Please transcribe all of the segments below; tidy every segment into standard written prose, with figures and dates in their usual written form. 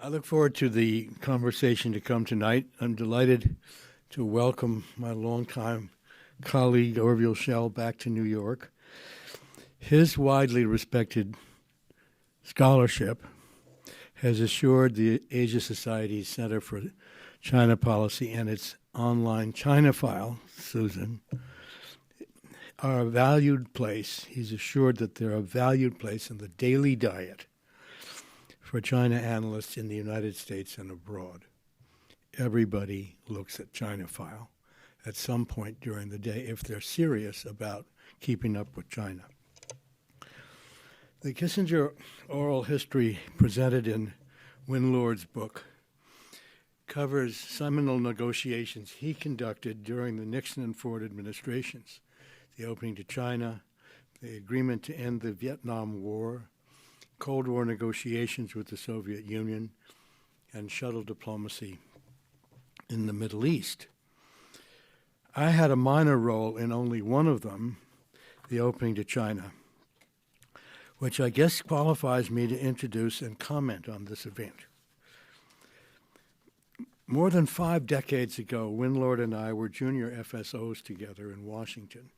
I look forward to the conversation to come tonight. I'm delighted to welcome my longtime colleague Orville Schell back to New York. His widely respected scholarship has assured the Asia Society's Center for China Policy and its online China file, Susan, are a valued place. He's assured that they're a valued place in the daily diet for China analysts in the United States and abroad. Everybody looks at China file at some point during the day if they're serious about keeping up with China. The Kissinger oral history presented in Win Lord's book covers seminal negotiations he conducted during the Nixon and Ford administrations, the opening to China, the agreement to end the Vietnam War, Cold War negotiations with the Soviet Union, and shuttle diplomacy in the Middle East. I had a minor role in only one of them, the opening to China, which I guess qualifies me to introduce and comment on this event. More than 5 decades ago, Win Lord and I were junior FSOs together in Washington.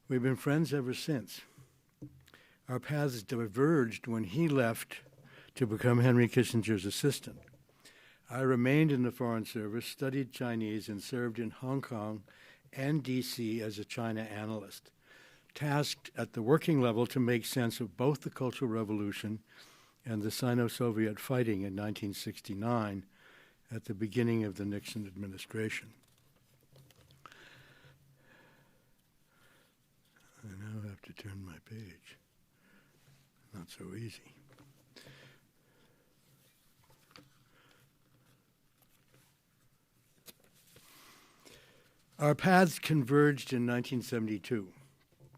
We've been friends ever since. Our paths diverged when he left to become Henry Kissinger's assistant. I remained in the Foreign Service, studied Chinese, and served in Hong Kong and D.C. as a China analyst, tasked at the working level to make sense of both the Cultural Revolution and the Sino-Soviet fighting in 1969 at the beginning of the Nixon administration. I now have to turn my page. Not so easy. Our paths converged in 1972.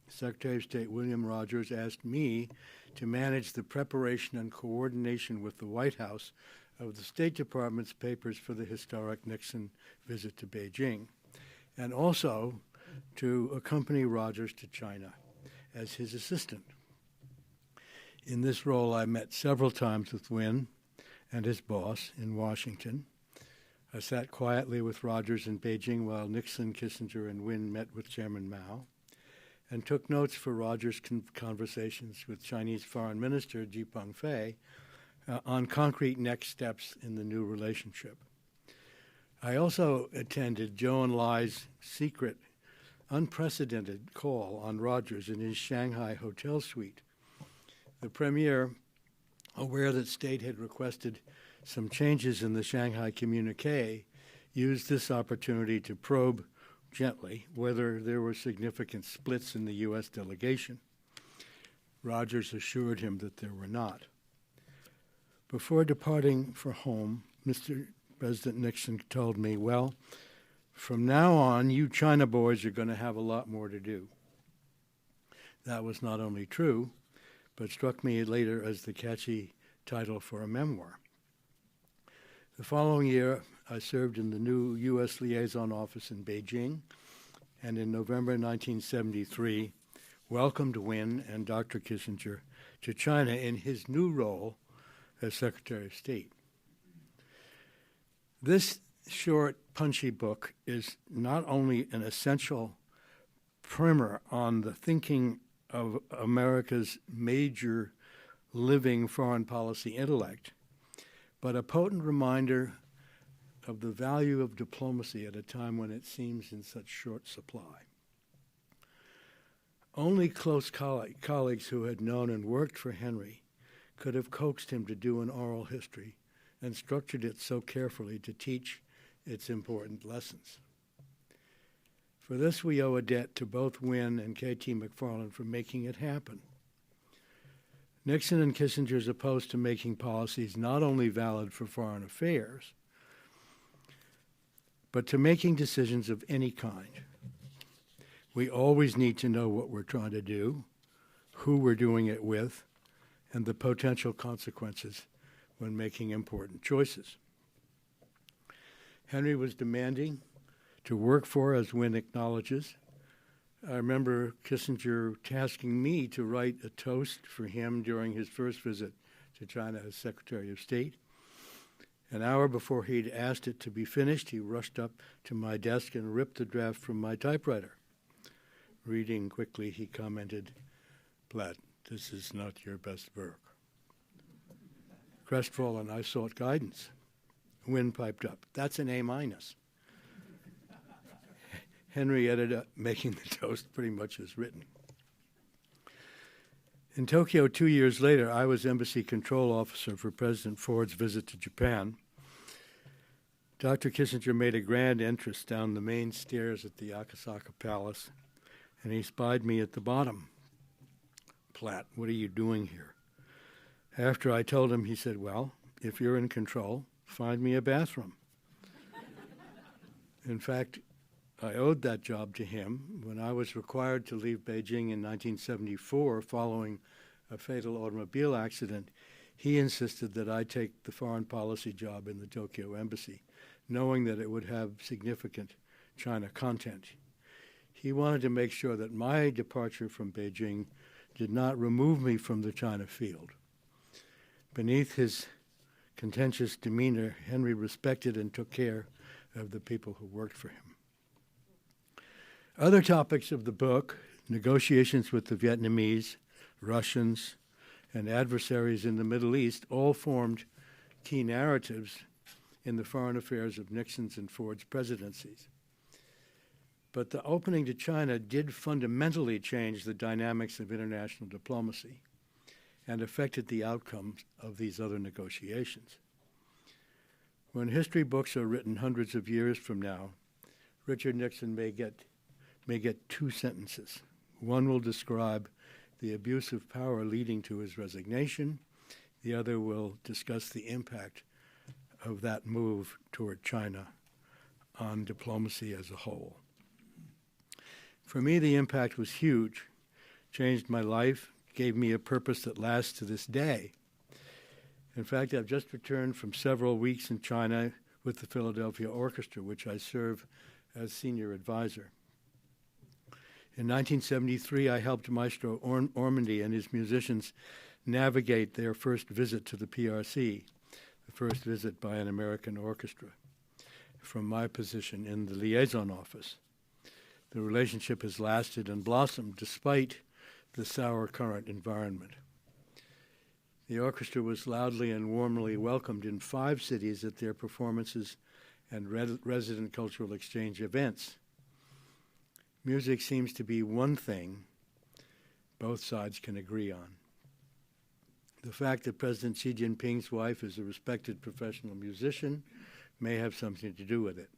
Secretary of State William Rogers asked me to manage the preparation and coordination with the White House of the State Department's papers for the historic Nixon visit to Beijing, and also to accompany Rogers to China as his assistant. In this role, I met several times with Win and his boss in Washington. I sat quietly with Rogers in Beijing while Nixon, Kissinger, and Win met with Chairman Mao, and took notes for Rogers' conversations with Chinese Foreign Minister Ji Pengfei on concrete next steps in the new relationship. I also attended Zhou Enlai's secret, unprecedented call on Rogers in his Shanghai hotel suite. The premier, aware that State had requested some changes in the Shanghai Communique, used this opportunity to probe gently whether there were significant splits in the U.S. delegation. Rogers assured him that there were not. Before departing for home, Mr. President Nixon told me, well, from now on, you China boys are going to have a lot more to do. That was not only true, but struck me later as the catchy title for a memoir. The following year, I served in the new U.S. Liaison Office in Beijing, and in November 1973, welcomed Win and Dr. Kissinger to China in his new role as Secretary of State. This short, punchy book is not only an essential primer on the thinking of America's major living foreign policy intellect, but a potent reminder of the value of diplomacy at a time when it seems in such short supply. Only close colleagues who had known and worked for Henry could have coaxed him to do an oral history and structured it so carefully to teach its important lessons. For this, we owe a debt to both Win and K.T. McFarland for making it happen. Nixon and Kissinger's opposed to making policies not only valid for foreign affairs, but to making decisions of any kind. We always need to know what we're trying to do, who we're doing it with, and the potential consequences when making important choices. Henry was demanding to work for, as Win acknowledges. I remember Kissinger tasking me to write a toast for him during his first visit to China as Secretary of State. An hour before he'd asked it to be finished, he rushed up to my desk and ripped the draft from my typewriter. Reading quickly, he commented, "Platt, this is not your best work." Crestfallen, I sought guidance. Wynne piped up, "That's an A-." Henry ended up making the toast pretty much as written. In Tokyo 2 years later, I was embassy control officer for President Ford's visit to Japan. Dr. Kissinger made a grand entrance down the main stairs at the Akasaka Palace, and he spied me at the bottom. "Platt, what are you doing here?" After I told him, he said, "Well, if you're in control, find me a bathroom." In fact, I owed that job to him when I was required to leave Beijing in 1974 following a fatal automobile accident. He insisted that I take the foreign policy job in the Tokyo embassy, knowing that it would have significant China content. He wanted to make sure that my departure from Beijing did not remove me from the China field. Beneath his contentious demeanor, Henry respected and took care of the people who worked for him. Other topics of the book, negotiations with the Vietnamese, Russians, and adversaries in the Middle East, all formed key narratives in the foreign affairs of Nixon's and Ford's presidencies. But the opening to China did fundamentally change the dynamics of international diplomacy and affected the outcomes of these other negotiations. When history books are written hundreds of years from now, Richard Nixon may get 2 sentences. One will describe the abuse of power leading to his resignation. The other will discuss the impact of that move toward China on diplomacy as a whole. For me, the impact was huge, changed my life, gave me a purpose that lasts to this day. In fact, I've just returned from several weeks in China with the Philadelphia Orchestra, which I serve as senior advisor. In 1973, I helped Maestro Ormandy and his musicians navigate their first visit to the PRC, the first visit by an American orchestra, from my position in the liaison office. The relationship has lasted and blossomed despite the sour current environment. The orchestra was loudly and warmly welcomed in 5 cities at their performances and resident cultural exchange events. Music seems to be one thing both sides can agree on. The fact that President Xi Jinping's wife is a respected professional musician may have something to do with it.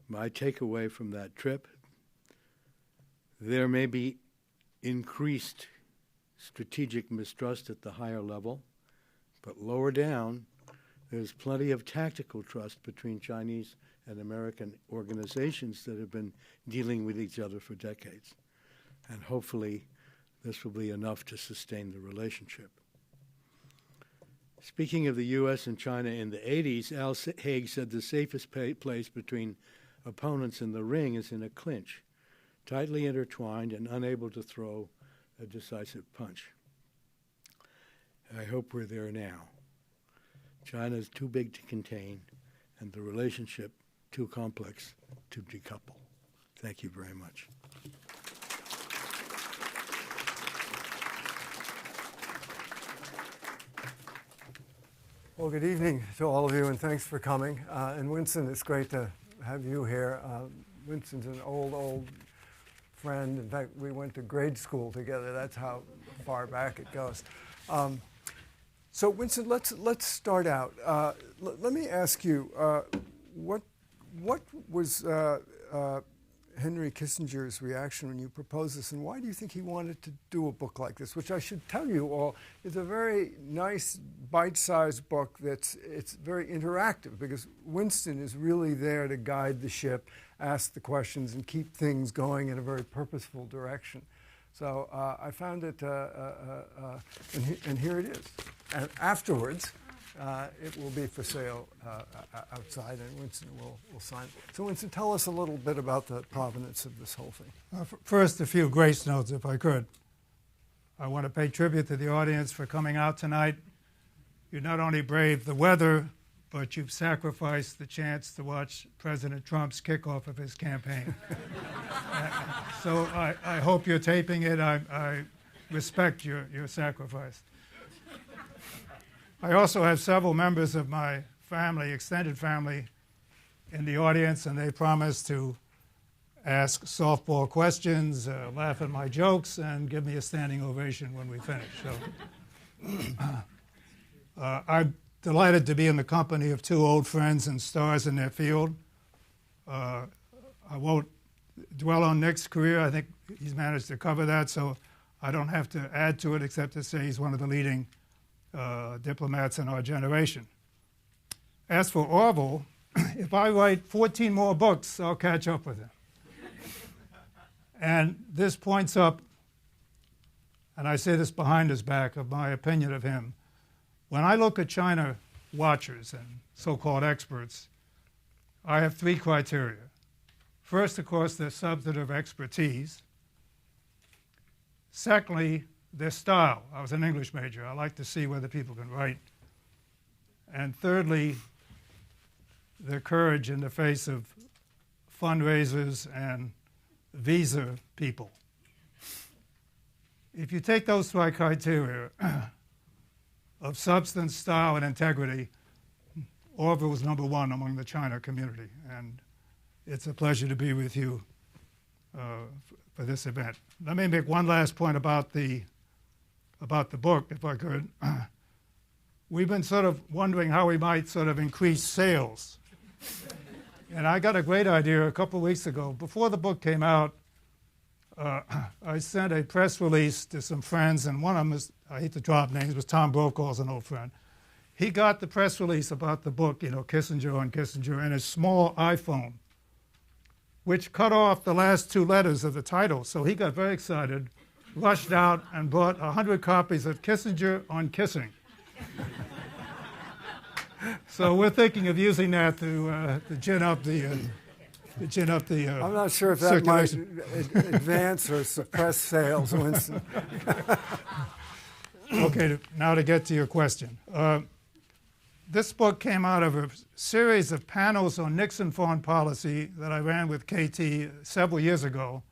My takeaway from that trip, there may be increased strategic mistrust at the higher level, but lower down, there's plenty of tactical trust between Chinese and American organizations that have been dealing with each other for decades. And hopefully, this will be enough to sustain the relationship. Speaking of the U.S. and China in the 80s, Al Haig said the safest place between opponents in the ring is in a clinch, tightly intertwined and unable to throw a decisive punch. I hope we're there now. China is too big to contain, and the relationship too complex to decouple. Thank you very much. Well, good evening to all of you, and thanks for coming. And Winston, it's great to have you here. Winston's an old friend. In fact, we went to grade school together. That's how far back it goes. So, Winston, let's start out. Let me ask you, what was Henry Kissinger's reaction when you proposed this, and why do you think he wanted to do a book like this, which I should tell you all is a very nice bite-sized book it's very interactive, because Winston is really there to guide the ship, ask the questions, and keep things going in a very purposeful direction. So I found it, and here it is. And afterwards, it will be for sale outside, and Winston will sign it. So, Winston, tell us a little bit about the provenance of this whole thing. First, a few grace notes, if I could. I want to pay tribute to the audience for coming out tonight. You not only braved the weather, but you've sacrificed the chance to watch President Trump's kickoff of his campaign. So I hope you're taping it. I respect your sacrifice. I also have several members of my family, extended family, in the audience, and they promised to ask softball questions, laugh at my jokes, and give me a standing ovation when we finish. So I'm delighted to be in the company of two old friends and stars in their field. I won't dwell on Nick's career. I think he's managed to cover that, so I don't have to add to it except to say he's one of the leading diplomats in our generation. As for Orville, if I write 14 more books, I'll catch up with him. And this points up, and I say this behind his back, of my opinion of him. When I look at China watchers and so-called experts, I have three criteria. First, of course, their substantive expertise. Secondly, their style. I was an English major. I like to see whether people can write. And thirdly, their courage in the face of fundraisers and visa people. If you take those three criteria of substance, style, and integrity, Orville was number one among the China community. And it's a pleasure to be with you for this event. Let me make one last point about the book, if I could. We've been sort of wondering how we might sort of increase sales. And I got a great idea a couple of weeks ago. Before the book came out, I sent a press release to some friends, and one of them is, I hate to drop names, was Tom Brokaw's an old friend. He got the press release about the book, Kissinger on Kissinger, in his small iPhone, which cut off the last two letters of the title. So he got very excited, rushed out, and bought 100 copies of Kissinger on Kissing. So we're thinking of using that to gin up the I'm not sure if that might advance or suppress sales, Winston. Okay, now to get to your question. This book came out of a series of panels on Nixon foreign policy that I ran with KT several years ago,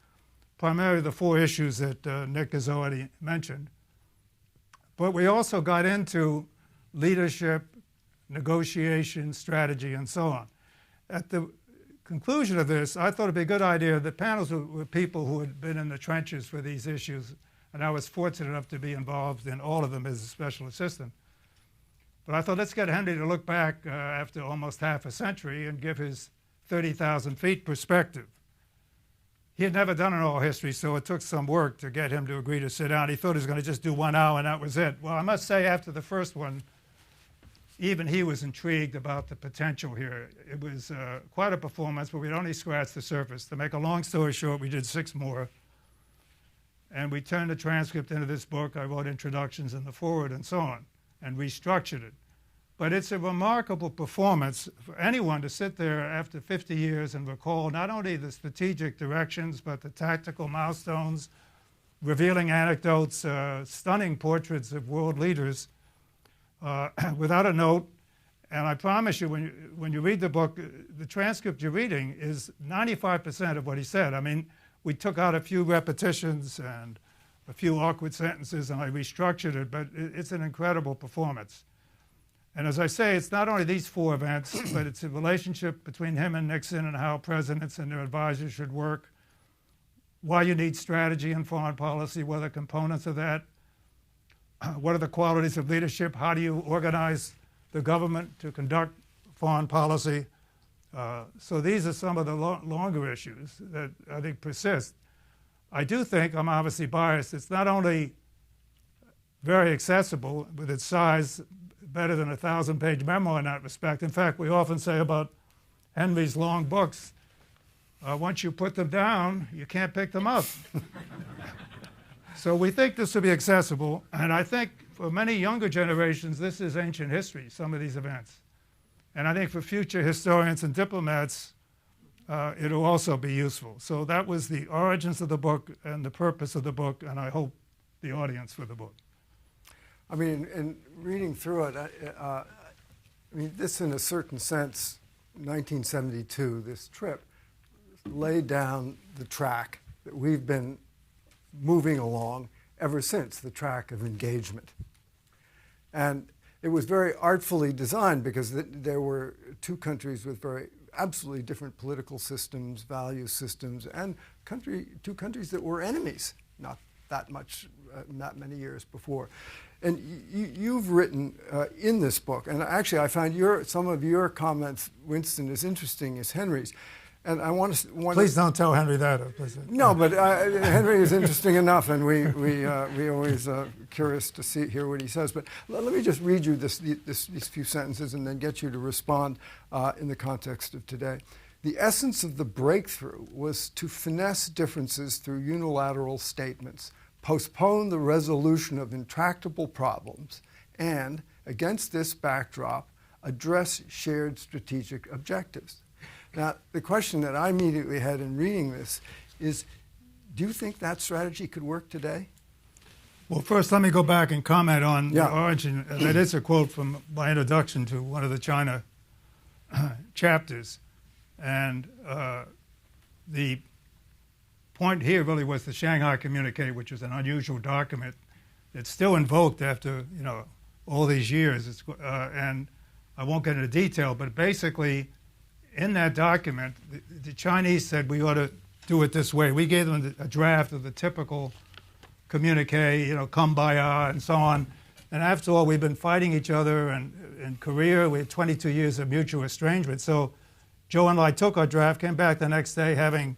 primarily the four issues that Nick has already mentioned. But we also got into leadership, negotiation, strategy, and so on. At the conclusion of this, I thought it'd be a good idea. The panels were people who had been in the trenches for these issues, and I was fortunate enough to be involved in all of them as a special assistant. But I thought, let's get Henry to look back after almost half a century and give his 30,000 feet perspective. He had never done an oral history, so it took some work to get him to agree to sit down. He thought he was going to just do 1 hour, and that was it. Well, I must say, after the first one, even he was intrigued about the potential here. It was quite a performance, but we'd only scratched the surface. To make a long story short, we did 6 more. And we turned the transcript into this book. I wrote introductions in the foreword and so on, and restructured it. But it's a remarkable performance for anyone to sit there after 50 years and recall not only the strategic directions, but the tactical milestones, revealing anecdotes, stunning portraits of world leaders, without a note. And I promise you, when you read the book, the transcript you're reading is 95% of what he said. I mean, we took out a few repetitions and a few awkward sentences, and I restructured it, but it's an incredible performance. And as I say, it's not only these 4 events, but it's a relationship between him and Nixon and how presidents and their advisors should work, why you need strategy in foreign policy, what are the components of that, what are the qualities of leadership, how do you organize the government to conduct foreign policy. So these are some of the longer issues that I think persist. I do think, I'm obviously biased, it's not only very accessible with its size, better than a 1,000-page memoir in that respect. In fact, we often say about Henry's long books, once you put them down, you can't pick them up. So we think this will be accessible, and I think for many younger generations, this is ancient history, some of these events. And I think for future historians and diplomats, it'll also be useful. So that was the origins of the book and the purpose of the book, and I hope the audience for the book. I mean, in reading through it, I mean, this, in a certain sense, 1972, this trip laid down the track that we've been moving along ever since, the track of engagement. And it was very artfully designed because there were two countries with very absolutely different political systems, value systems, and two countries that were enemies not many years before. And you've written in this book, and actually I find some of your comments, Winston, as interesting as Henry's. And I want to... Please don't tell Henry that. No, but Henry is interesting enough, and we always curious to hear what he says. But let me just read you these few sentences and then get you to respond in the context of today. The essence of the breakthrough was to finesse differences through unilateral statements, postpone the resolution of intractable problems, and, against this backdrop, address shared strategic objectives. Now, the question that I immediately had in reading this is, do you think that strategy could work today? Well, first, let me go back and comment on the origin. That is a quote from my introduction to one of the China chapters. And the point here really was the Shanghai Communique, which is an unusual document. It's still invoked after, all these years. And I won't get into detail, but basically, in that document, the Chinese said we ought to do it this way. We gave them a draft of the typical communique, kumbaya and so on. And after all, we've been fighting each other, and in Korea, we had 22 years of mutual estrangement. So Joe and I took our draft, came back the next day, having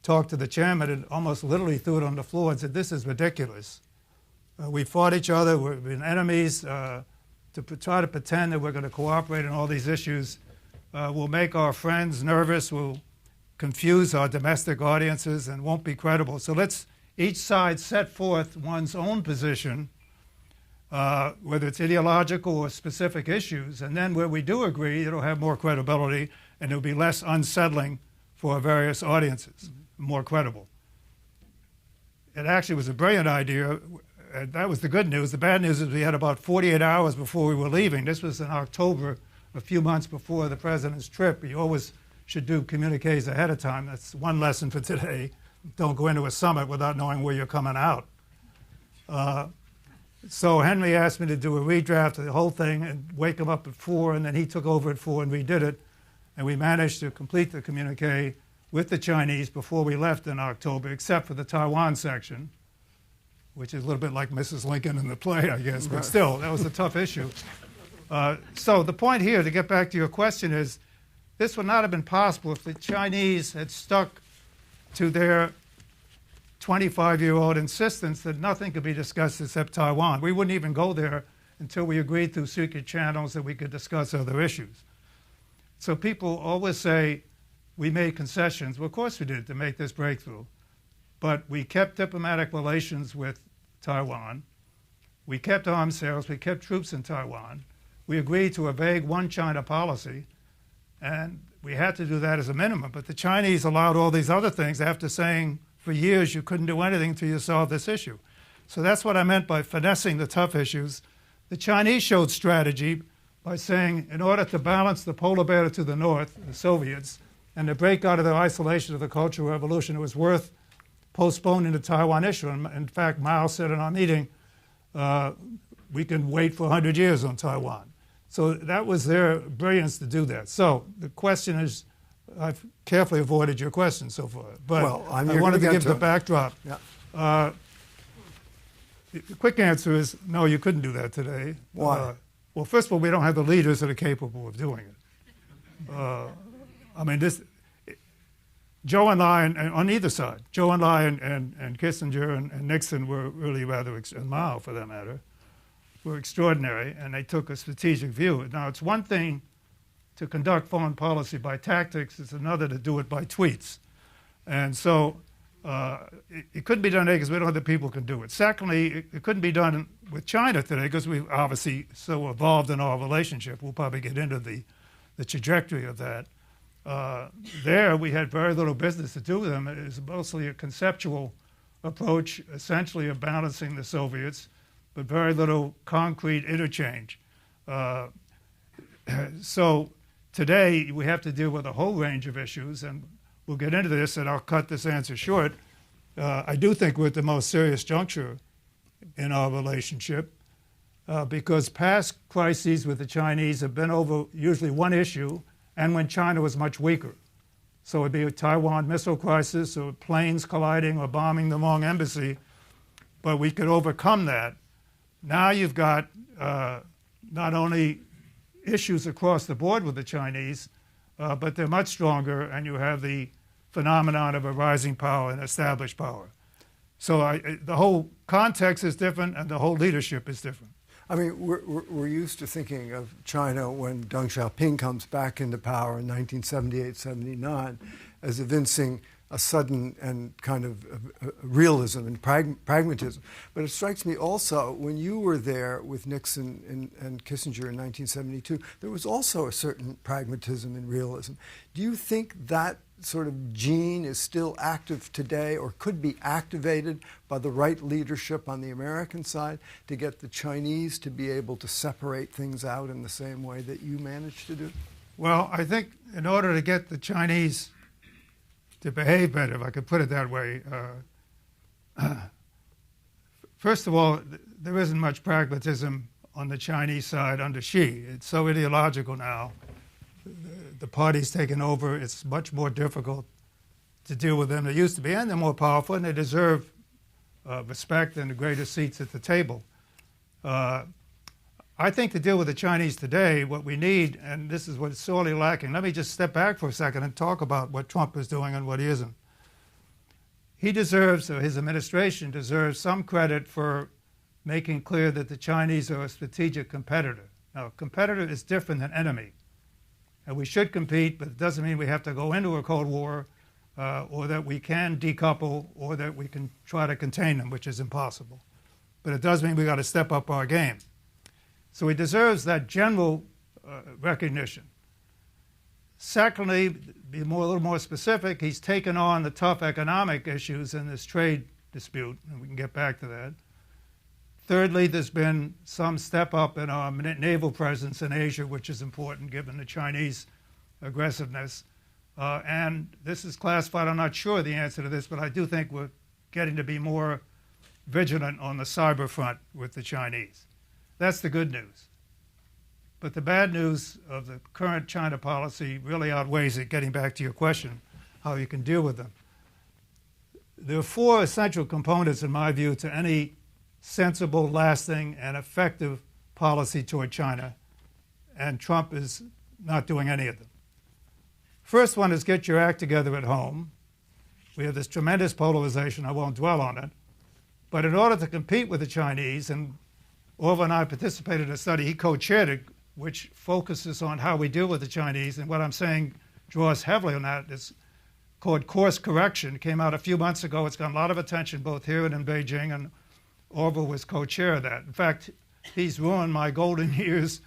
talked to the chairman, and almost literally threw it on the floor and said, this is ridiculous. We fought each other, we've been enemies. To try to pretend that we're going to cooperate on all these issues will make our friends nervous, will confuse our domestic audiences, and won't be credible. So let's each side set forth one's own position, whether it's ideological or specific issues, and then where we do agree, it'll have more credibility, and it'll be less unsettling for our various audiences, more credible. It actually was a brilliant idea. That was the good news. The bad news is we had about 48 hours before we were leaving. This was in October, a few months before the president's trip. You always should do communiques ahead of time. That's one lesson for today. Don't go into a summit without knowing where you're coming out. So Henry asked me to do a redraft of the whole thing and wake him up at 4, and then he took over at 4 and redid it. And we managed to complete the communique with the Chinese before we left in October, except for the Taiwan section, which is a little bit like Mrs. Lincoln in the play, I guess. But still, that was a tough issue. So the point here, to get back to your question, is this would not have been possible if the Chinese had stuck to their 25-year-old insistence that nothing could be discussed except Taiwan. We wouldn't even go there until we agreed through secret channels that we could discuss other issues. So people always say, we made concessions. Well, of course we did to make this breakthrough. But we kept diplomatic relations with Taiwan. We kept arms sales. We kept troops in Taiwan. We agreed to a vague one China policy, and we had to do that as a minimum. But the Chinese allowed all these other things after saying for years you couldn't do anything until you solved this issue. So that's what I meant by finessing the tough issues. The Chinese showed strategy by saying, in order to balance the polar bear to the north, the Soviets, and to break out of their isolation of the Cultural Revolution, it was worth postponing the Taiwan issue. And in fact, Mao said in our meeting, we can wait for 100 years on Taiwan. So that was their brilliance to do that. So the question is, I've carefully avoided your question so far, but I wanted to give the backdrop. Yeah. The quick answer is, no, you couldn't do that today. Why? Well, first of all, we don't have the leaders that are capable of doing it. I mean, Joe and I, on either side, Joe and I and Kissinger and Nixon were really rather, and Mao for that matter, were extraordinary, and they took a strategic view. Now, it's one thing to conduct foreign policy by tactics, it's another to do it by tweets. And so it couldn't be done today because we don't have the people who can do it. Secondly, it couldn't be done with China today because we've obviously so evolved in our relationship. We'll probably get into the trajectory of that. There, we had very little business to do with them. It was mostly a conceptual approach, essentially of balancing the Soviets, but very little concrete interchange. So today we have to deal with a whole range of issues, and we'll get into this, and I'll cut this answer short. I do think we're at the most serious juncture in our relationship because past crises with the Chinese have been over usually one issue, and when China was much weaker. So it'd be a Taiwan missile crisis or planes colliding or bombing the wrong embassy, but we could overcome that. Now you've got not only issues across the board with the Chinese, but they're much stronger, and you have the phenomenon of a rising power and established power. So the whole context is different, and the whole leadership is different. I mean, we're used to thinking of China when Deng Xiaoping comes back into power in 1978-79 as evincing a sudden and kind of realism and pragmatism. But it strikes me also, when you were there with Nixon and Kissinger in 1972, there was also a certain pragmatism and realism. Do you think that sort of gene is still active today or could be activated by the right leadership on the American side to get the Chinese to be able to separate things out in the same way that you managed to do? Well, I think in order to get the Chinese to behave better, if I could put it that way, first of all, there isn't much pragmatism on the Chinese side under Xi. It's so ideological now. The party's taken over. It's much more difficult to deal with them than it used to be, and they're more powerful, and they deserve respect and the greater seats at the table. I think to deal with the Chinese today, what we need, and this is what's sorely lacking. Let me just step back for a second and talk about what Trump is doing and what he isn't. He deserves, or his administration deserves, some credit for making clear that the Chinese are a strategic competitor. Now, competitor is different than enemy. And we should compete, but it doesn't mean we have to go into a Cold War or that we can decouple or that we can try to contain them, which is impossible. But it does mean we got to step up our game. So he deserves that general recognition. Secondly, be a little more specific, he's taken on the tough economic issues in this trade dispute, and we can get back to that. Thirdly, there's been some step up in our naval presence in Asia, which is important given the Chinese aggressiveness. And this is classified, I'm not sure the answer to this, but I do think we're getting to be more vigilant on the cyber front with the Chinese. That's the good news. But the bad news of the current China policy really outweighs it, getting back to your question, how you can deal with them. There are four essential components, in my view, to any sensible, lasting, and effective policy toward China, and Trump is not doing any of them. First one is get your act together at home. We have this tremendous polarization, I won't dwell on it, but in order to compete with the Chinese, and Orville and I participated in a study, he co-chaired it, which focuses on how we deal with the Chinese, and what I'm saying draws heavily on that. It's called Course Correction. It came out a few months ago. It's gotten a lot of attention both here and in Beijing, and Orville was co-chair of that. In fact, he's ruined my golden years.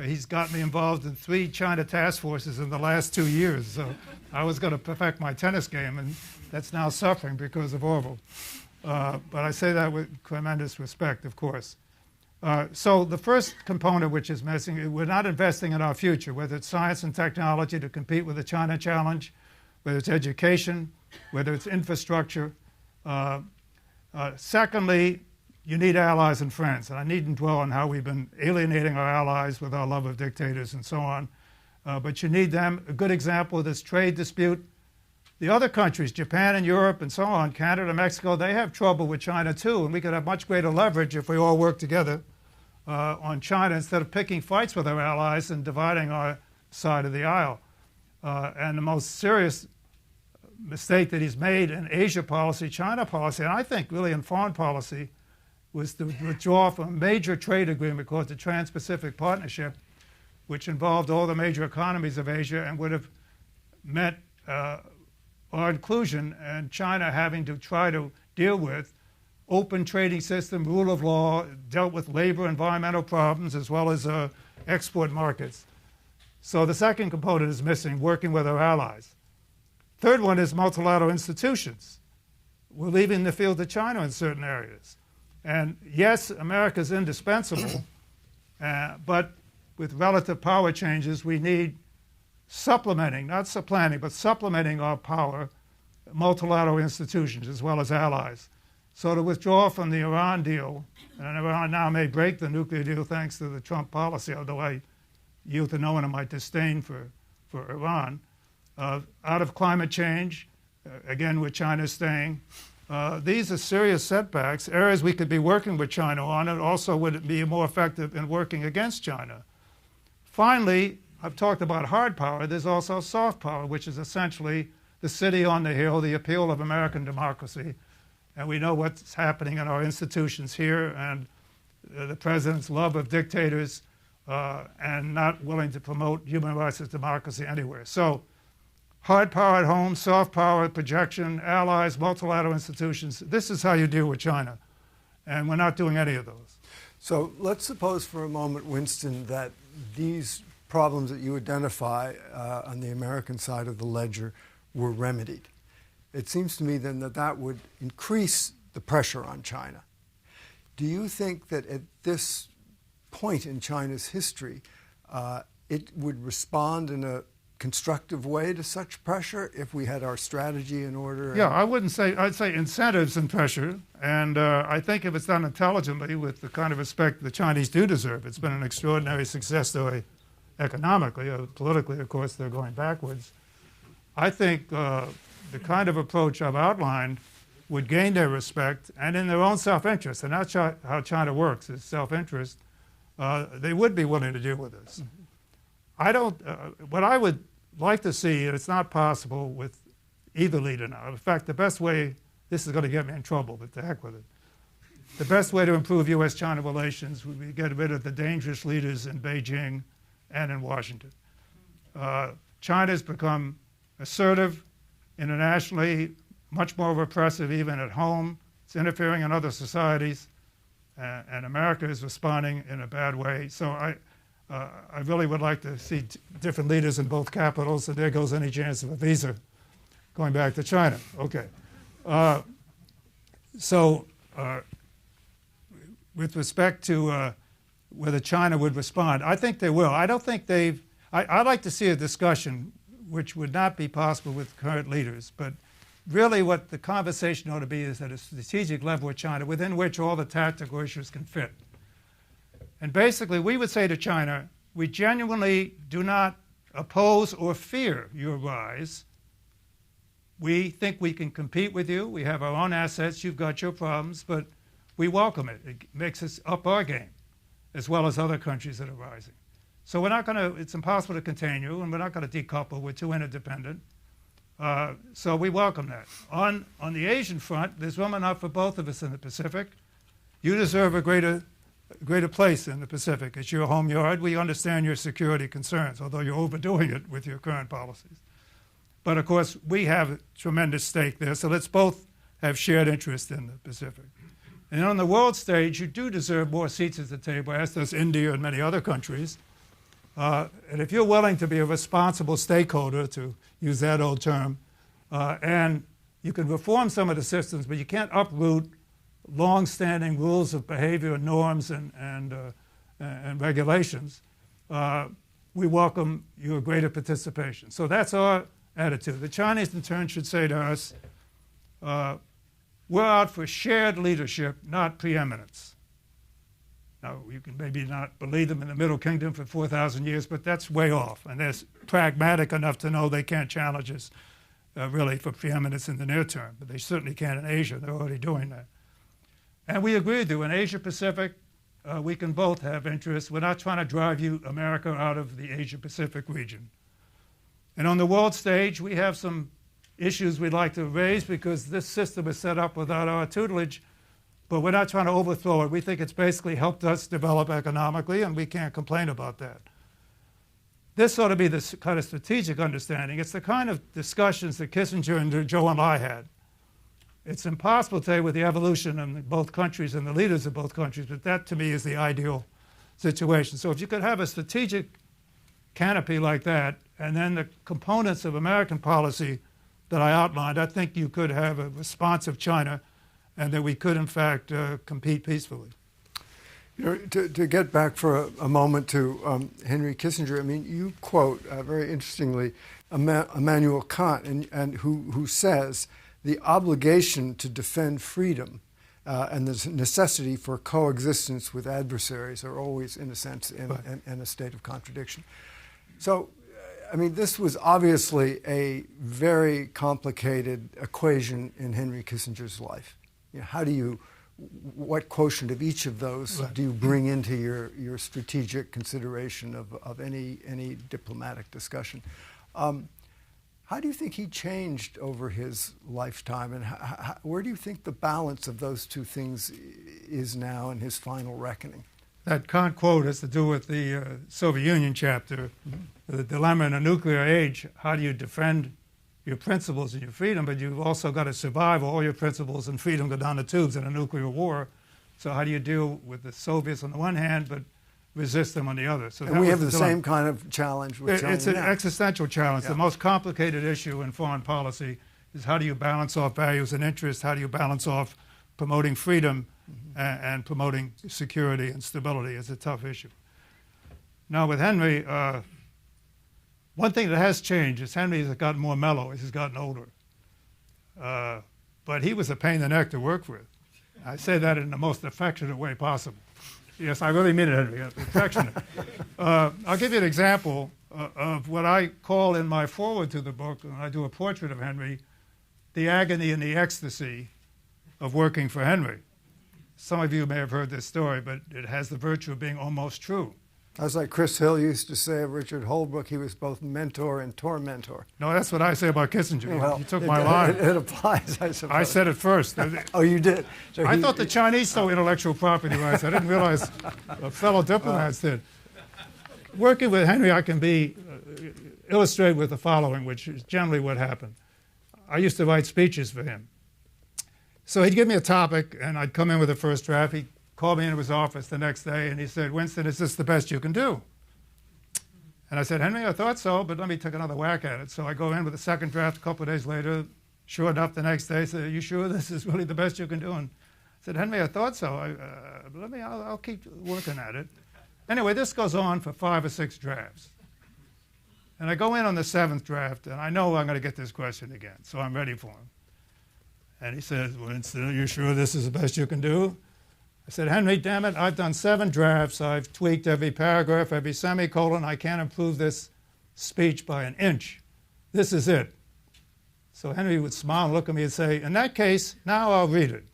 He's got me involved in 3 China task forces in the last 2 years. So I was going to perfect my tennis game, and that's now suffering because of Orville. But I say that with tremendous respect, of course. So the first component which is missing, we're not investing in our future, whether it's science and technology to compete with the China challenge, whether it's education, whether it's infrastructure. Secondly, you need allies and friends. And I needn't dwell on how we've been alienating our allies with our love of dictators and so on. But you need them. A good example of this trade dispute, the other countries, Japan and Europe and so on, Canada, Mexico, they have trouble with China too. And we could have much greater leverage if we all work together on China instead of picking fights with our allies and dividing our side of the aisle. And the most serious mistake that he's made in Asia policy, China policy, and I think really in foreign policy, was to withdraw from a major trade agreement called the Trans-Pacific Partnership, which involved all the major economies of Asia and would have meant our inclusion and China having to try to deal with open trading system, rule of law, dealt with labor, environmental problems, as well as export markets. So the second component is missing, working with our allies. Third one is multilateral institutions. We're leaving the field to China in certain areas. And yes, America's indispensable, but with relative power changes, we need supplementing, not supplanting, but supplementing our power, multilateral institutions as well as allies. So to withdraw from the Iran deal, and Iran now may break the nuclear deal thanks to the Trump policy, although I yield to no one in my disdain for Iran, out of climate change, again with China staying. These are serious setbacks, areas we could be working with China on, and also would be more effective in working against China. Finally, I've talked about hard power. There's also soft power, which is essentially the city on the hill, the appeal of American democracy. And we know what's happening in our institutions here, and the president's love of dictators and not willing to promote human rights and democracy anywhere. So hard power at home, soft power, projection, allies, multilateral institutions. This is how you deal with China. And we're not doing any of those. So let's suppose for a moment, Winston, that these problems that you identify on the American side of the ledger were remedied. It seems to me then that that would increase the pressure on China. Do you think that at this point in China's history, it would respond in a constructive way to such pressure if we had our strategy in order? Yeah, I'd say incentives and pressure. And I think if it's done intelligently with the kind of respect the Chinese do deserve, it's been an extraordinary success story economically. Politically, of course, they're going backwards. I think the kind of approach I've outlined would gain their respect, and in their own self-interest, and that's how China works, is self-interest, they would be willing to deal with this. What I would like to see, and it's not possible with either leader now. In fact, the best way, this is going to get me in trouble, but to heck with it. The best way to improve U.S.-China relations would be to get rid of the dangerous leaders in Beijing and in Washington. China's become assertive internationally, much more repressive even at home. It's interfering in other societies, and America is responding in a bad way. So I really would like to see different leaders in both capitals, and there goes any chance of a visa going back to China. Okay. With respect to whether China would respond, I think they will. I don't think they've, I'd like to see a discussion which would not be possible with current leaders, but really what the conversation ought to be is at a strategic level with China within which all the tactical issues can fit. And basically, we would say to China, we genuinely do not oppose or fear your rise. We think we can compete with you. We have our own assets. You've got your problems, but we welcome it. It makes us up our game, as well as other countries that are rising. So we're not going to, it's impossible to contain you, and we're not going to decouple. We're too interdependent. So we welcome that. On the Asian front, there's room enough for both of us in the Pacific. You deserve a greater place in the Pacific. It's your home yard. We understand your security concerns, although you're overdoing it with your current policies. But of course, we have a tremendous stake there, so let's both have shared interest in the Pacific. And on the world stage, you do deserve more seats at the table, as does India and many other countries. And if you're willing to be a responsible stakeholder, to use that old term, and you can reform some of the systems, but you can't uproot long-standing rules of behavior, norms, and regulations, we welcome your greater participation. So that's our attitude. The Chinese, in turn, should say to us, we're out for shared leadership, not preeminence. Now, you can maybe not believe them in the Middle Kingdom for 4,000 years, but that's way off. And they're pragmatic enough to know they can't challenge us really for preeminence in the near term. But they certainly can in Asia. They're already doing that. And we agree with you. In Asia-Pacific, we can both have interests. We're not trying to drive you, America, out of the Asia-Pacific region. And on the world stage, we have some issues we'd like to raise because this system is set up without our tutelage. But we're not trying to overthrow it. We think it's basically helped us develop economically, and we can't complain about that. This ought to be the kind of strategic understanding. It's the kind of discussions that Kissinger and Zhou Enlai had. It's impossible today with the evolution of both countries and the leaders of both countries, but that to me is the ideal situation. So if you could have a strategic canopy like that, and then the components of American policy that I outlined, I think you could have a responsive China, and that we could, in fact, compete peacefully. You know, to get back for a moment to Henry Kissinger, I mean, you quote very interestingly Immanuel Kant, and who says the obligation to defend freedom and the necessity for coexistence with adversaries are always, in a sense, in a state of contradiction. So, I mean, this was obviously a very complicated equation in Henry Kissinger's life. You know, what quotient of each of those do you bring into your strategic consideration of any diplomatic discussion? How do you think he changed over his lifetime, and where do you think the balance of those two things is now in his final reckoning? That Kant quote has to do with the Soviet Union chapter, the dilemma in a nuclear age. How do you defend your principles and your freedom, but you've also got to survive. All your principles and freedom go down the tubes in a nuclear war. So how do you deal with the Soviets on the one hand, but resist them on the other? So and we have the same kind of challenge with China. It's an existential challenge. Yeah. The most complicated issue in foreign policy is how do you balance off values and interests? How do you balance off promoting freedom and promoting security and stability? It's a tough issue. Now with Henry, one thing that has changed is Henry has gotten more mellow as he's gotten older. But he was a pain in the neck to work with. I say that in the most affectionate way possible. Yes, I really mean it, Henry, affectionate. I'll give you an example of what I call in my foreword to the book, when I do a portrait of Henry, the agony and the ecstasy of working for Henry. Some of you may have heard this story, but it has the virtue of being almost true. That's like Chris Hill used to say of Richard Holbrooke, he was both mentor and tormentor. No, that's what I say about Kissinger. Well, he took my line. It applies, I suppose. I said it first. Oh, you did? So I thought the Chinese stole intellectual property rights. I didn't realize fellow diplomats did. Working with Henry, I can be illustrated with the following, which is generally what happened. I used to write speeches for him. So he'd give me a topic, and I'd come in with the first draft. He'd call me into his office the next day, and he said, "Winston, is this the best you can do?" And I said, "Henry, I thought so, but let me take another whack at it." So I go in with the second draft a couple of days later. Sure enough, the next day, I said, "Are you sure this is really the best you can do?" And I said, "Henry, I thought so. I'll keep working at it." Anyway, this goes on for 5 or 6 drafts. And I go in on the 7th draft, and I know I'm going to get this question again, so I'm ready for him. And he says, "Winston, are you sure this is the best you can do?" I said, "Henry, damn it, I've done 7 drafts. I've tweaked every paragraph, every semicolon. I can't improve this speech by an inch. This is it." So Henry would smile and look at me and say, "In that case, now I'll read it."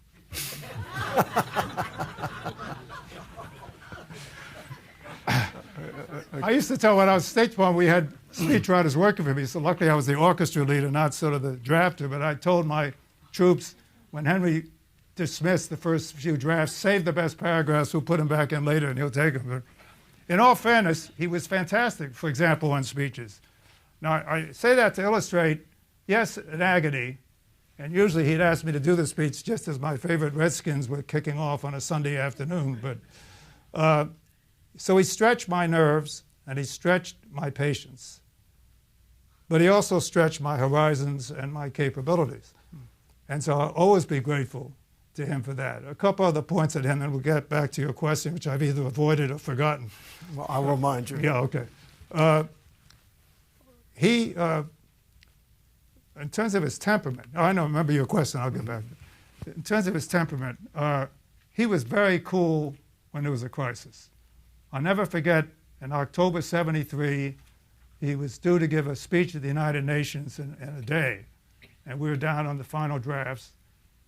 I used to tell when I was State Department, we had speech writers working for me, so luckily I was the orchestra leader, not sort of the drafter, but I told my troops when Henry dismissed the first few drafts, save the best paragraphs, we'll put them back in later and he'll take them. But in all fairness, he was fantastic, for example, on speeches. Now, I say that to illustrate, yes, an agony, and usually he'd ask me to do the speech just as my favorite Redskins were kicking off on a Sunday afternoon. But so he stretched my nerves and he stretched my patience. But he also stretched my horizons and my capabilities. And so I'll always be grateful to him for that. A couple other points at him, and we'll get back to your question, which I've either avoided or forgotten. Well, I'll remind you. Yeah, okay. He, in terms of his temperament, I know, remember your question, I'll get back. In terms of his temperament, he was very cool when there was a crisis. I'll never forget, in October '73, he was due to give a speech at the United Nations in a day, and we were down on the final drafts.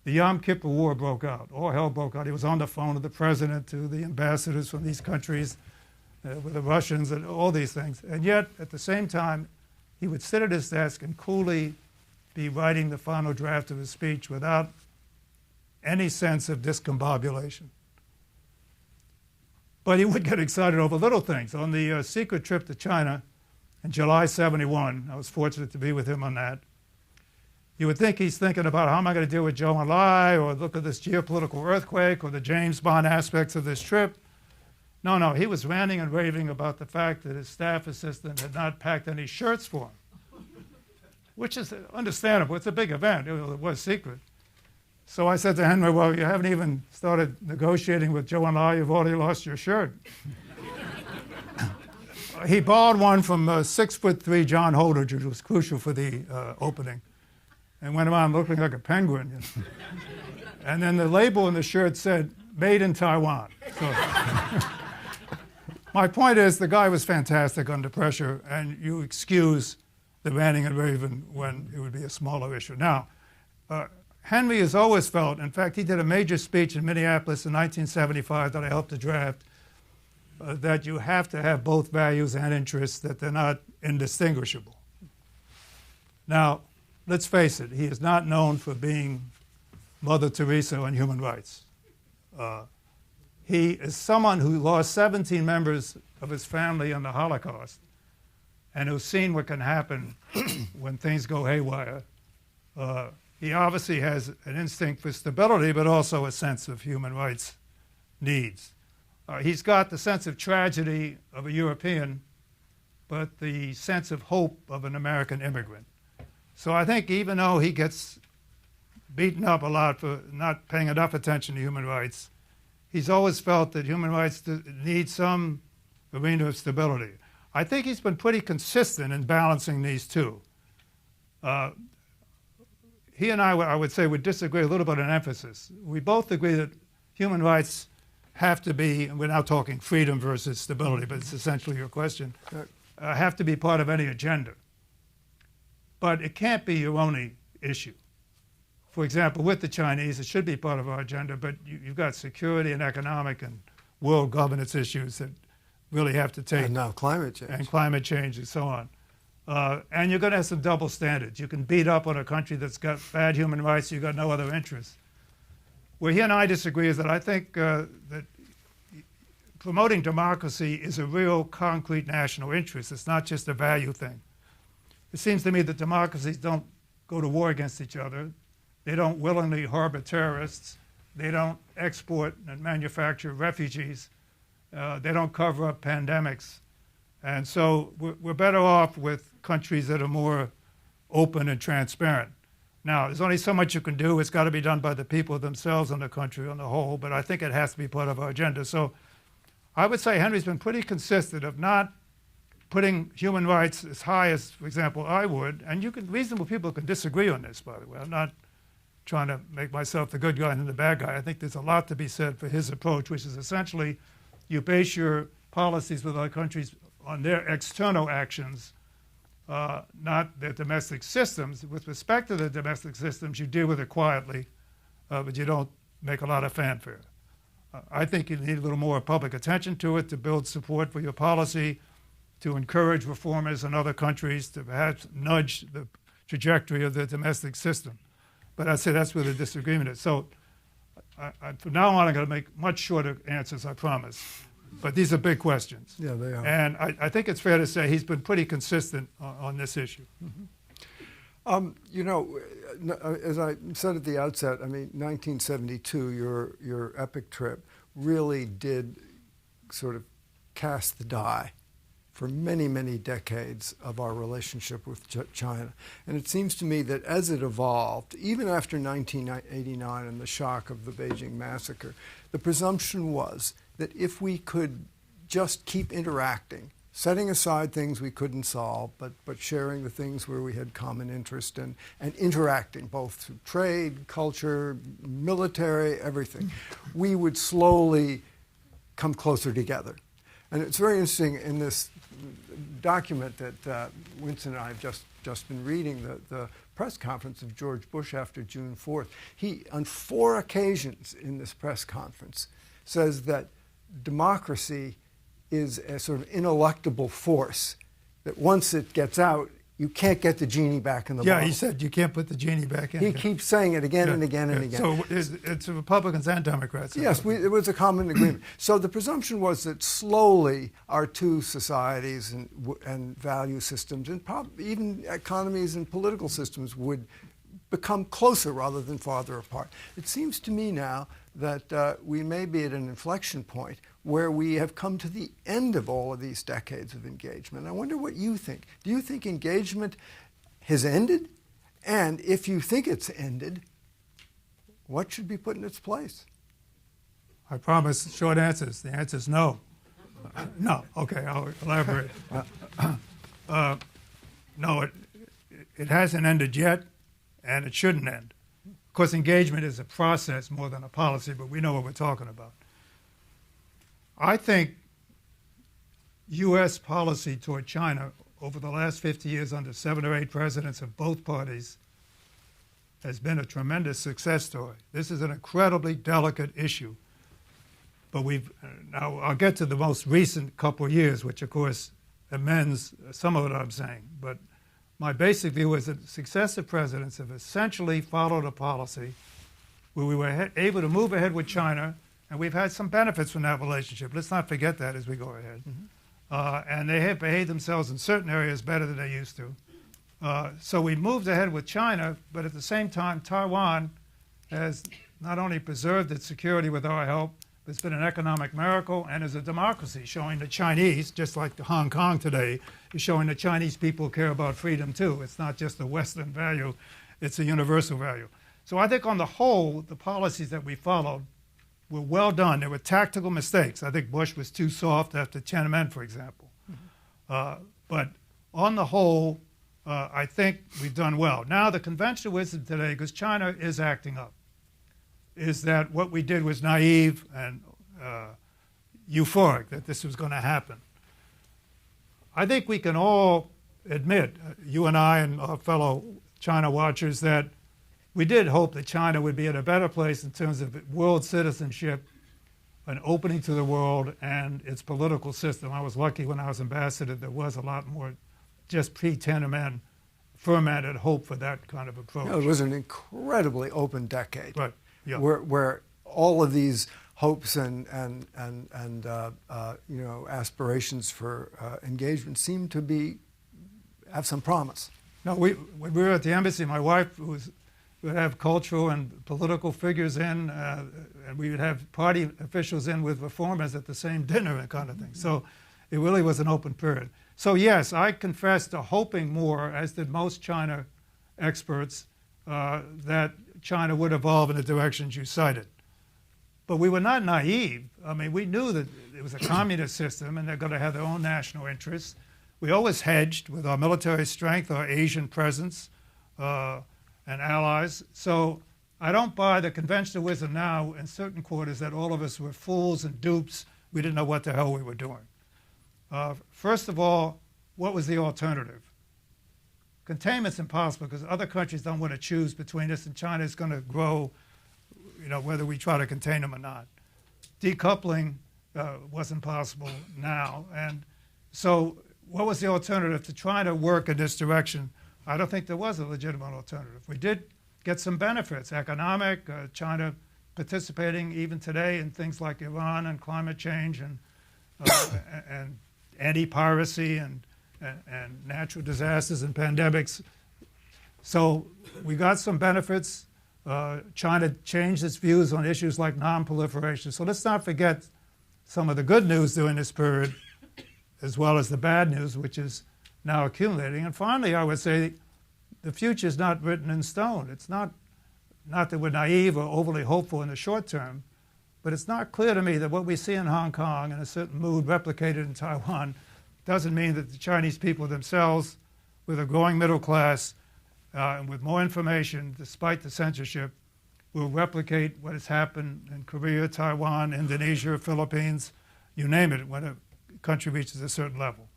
The Yom Kippur War broke out. All hell broke out. He was on the phone to the president, to the ambassadors from these countries, with the Russians, and all these things. And yet, at the same time, he would sit at his desk and coolly be writing the final draft of his speech without any sense of discombobulation. But he would get excited over little things. On the secret trip to China in July '71, I was fortunate to be with him on that. You would think he's thinking about how am I going to deal with Zhou Enlai, or look at this geopolitical earthquake, or the James Bond aspects of this trip. No, he was ranting and raving about the fact that his staff assistant had not packed any shirts for him, which is understandable. It's a big event. It was secret. So I said to Henry, well, you haven't even started negotiating with Joe and I. You've already lost your shirt. He borrowed one from 6'3" John Holdridge, which was crucial for the opening, and went around looking like a penguin. You know? And then the label on the shirt said, "Made in Taiwan." So my point is, the guy was fantastic under pressure, and you excuse the ranting and raving when it would be a smaller issue. Now, Henry has always felt, in fact, he did a major speech in Minneapolis in 1975 that I helped to draft, that you have to have both values and interests, that they're not indistinguishable. Now, let's face it, he is not known for being Mother Teresa on human rights. He is someone who lost 17 members of his family in the Holocaust and who's seen what can happen when things go haywire. He obviously has an instinct for stability, but also a sense of human rights needs. He's got the sense of tragedy of a European, but the sense of hope of an American immigrant. So I think even though he gets beaten up a lot for not paying enough attention to human rights, he's always felt that human rights need some arena of stability. I think he's been pretty consistent in balancing these two. He and I would say, would disagree a little bit on emphasis. We both agree that human rights have to be, and we're now talking freedom versus stability, but it's essentially your question, have to be part of any agenda. But it can't be your only issue. For example, with the Chinese, it should be part of our agenda, but you've got security and economic and world governance issues that really have to take. And now climate change. And climate change and so on. And you're going to have some double standards. You can beat up on a country that's got bad human rights, you've got no other interests. Where he and I disagree is that I think that promoting democracy is a real concrete national interest. It's not just a value thing. It seems to me that democracies don't go to war against each other. They don't willingly harbor terrorists. They don't export and manufacture refugees. They don't cover up pandemics. And so we're better off with countries that are more open and transparent. Now, there's only so much you can do. It's got to be done by the people themselves and the country on the whole, but I think it has to be part of our agenda. So I would say Henry's been pretty consistent of not putting human rights as high as, for example, I would. And reasonable people can disagree on this, by the way. I'm not trying to make myself the good guy and the bad guy. I think there's a lot to be said for his approach, which is essentially you base your policies with other countries on their external actions, not their domestic systems. With respect to the domestic systems, you deal with it quietly, but you don't make a lot of fanfare. I think you need a little more public attention to it to build support for your policy, to encourage reformers in other countries, to perhaps nudge the trajectory of the domestic system. But I'd say that's where the disagreement is. So from now on, I'm going to make much shorter answers, I promise. But these are big questions. Yeah, they are. And I think it's fair to say he's been pretty consistent on this issue. Mm-hmm. You know, as I said at the outset, I mean, 1972, your epic trip really did sort of cast the die for many, many decades of our relationship with China. And it seems to me that as it evolved, even after 1989 and the shock of the Beijing massacre, the presumption was that if we could just keep interacting, setting aside things we couldn't solve, but sharing the things where we had common interest in, and interacting both through trade, culture, military, everything, we would slowly come closer together. And it's very interesting in this document that Winston and I have just been reading, the press conference of George Bush after June 4th. He, on 4 occasions in this press conference, says that democracy is a sort of ineluctable force, that once it gets out, you can't get the genie back in the bottle. Yeah, he said you can't put the genie back in. He keeps saying it again and again and again. So it's Republicans and Democrats. Yes, it was a common agreement. So the presumption was that slowly our two societies and value systems and even economies and political systems would become closer rather than farther apart. It seems to me now that we may be at an inflection point where we have come to the end of all of these decades of engagement. I wonder what you think. Do you think engagement has ended? And if you think it's ended, what should be put in its place? I promise short answers. The answer is no. No. Okay, I'll elaborate. No, it hasn't ended yet, and it shouldn't end. Of course, engagement is a process more than a policy, but we know what we're talking about. I think U.S. policy toward China over the last 50 years under 7 or 8 presidents of both parties has been a tremendous success story. This is an incredibly delicate issue. But now I'll get to the most recent couple of years, which of course amends some of what I'm saying. But my basic view is that successive presidents have essentially followed a policy where we were able to move ahead with China, and we've had some benefits from that relationship. Let's not forget that as we go ahead. And they have behaved themselves in certain areas better than they used to. So we moved ahead with China, but at the same time, Taiwan has not only preserved its security with our help, but it's been an economic miracle and is a democracy, showing the Chinese, just like Hong Kong today, is showing the Chinese people care about freedom too. It's not just a Western value, it's a universal value. So I think on the whole, the policies that we followed were well done. There were tactical mistakes. I think Bush was too soft after Temperament, for example. But on the whole, I think we've done well. Now, the conventional wisdom today, because China is acting up, is that what we did was naive and euphoric, that this was going to happen. I think we can all admit, you and I and our fellow China watchers, that we did hope that China would be in a better place in terms of world citizenship, an opening to the world, and its political system. I was lucky when I was ambassador, there was a lot more just pre-Temperament fermented hope for that kind of approach. It was an incredibly open decade. Right. Yeah. Where all of these hopes and aspirations for engagement seem to have some promise. No, when we were at the embassy, my wife would have cultural and political figures in, and we would have party officials in with reformers at the same dinner and kind of thing. So it really was an open period. So yes, I confess to hoping more, as did most China experts, that China would evolve in the directions you cited. But we were not naive. I mean, we knew that it was a communist system and they're going to have their own national interests. We always hedged with our military strength, our Asian presence, and allies. So I don't buy the conventional wisdom now in certain quarters that all of us were fools and dupes. We didn't know what the hell we were doing. First of all, what was the alternative? Containment's impossible because other countries don't want to choose between us, and China is going to grow, whether we try to contain them or not. Decoupling wasn't possible now. And so what was the alternative to try to work in this direction? I don't think there was a legitimate alternative. We did get some benefits, economic, China participating even today in things like Iran and climate change and anti-piracy and natural disasters and pandemics. So we got some benefits. China changed its views on issues like non-proliferation. So let's not forget some of the good news during this period, as well as the bad news, which is now accumulating. And finally, I would say the future is not written in stone. It's not that we're naive or overly hopeful in the short term, but it's not clear to me that what we see in Hong Kong in a certain mood replicated in Taiwan doesn't mean that the Chinese people themselves, with a growing middle class and with more information, despite the censorship, will replicate what has happened in Korea, Taiwan, Indonesia, Philippines, you name it, when a country reaches a certain level.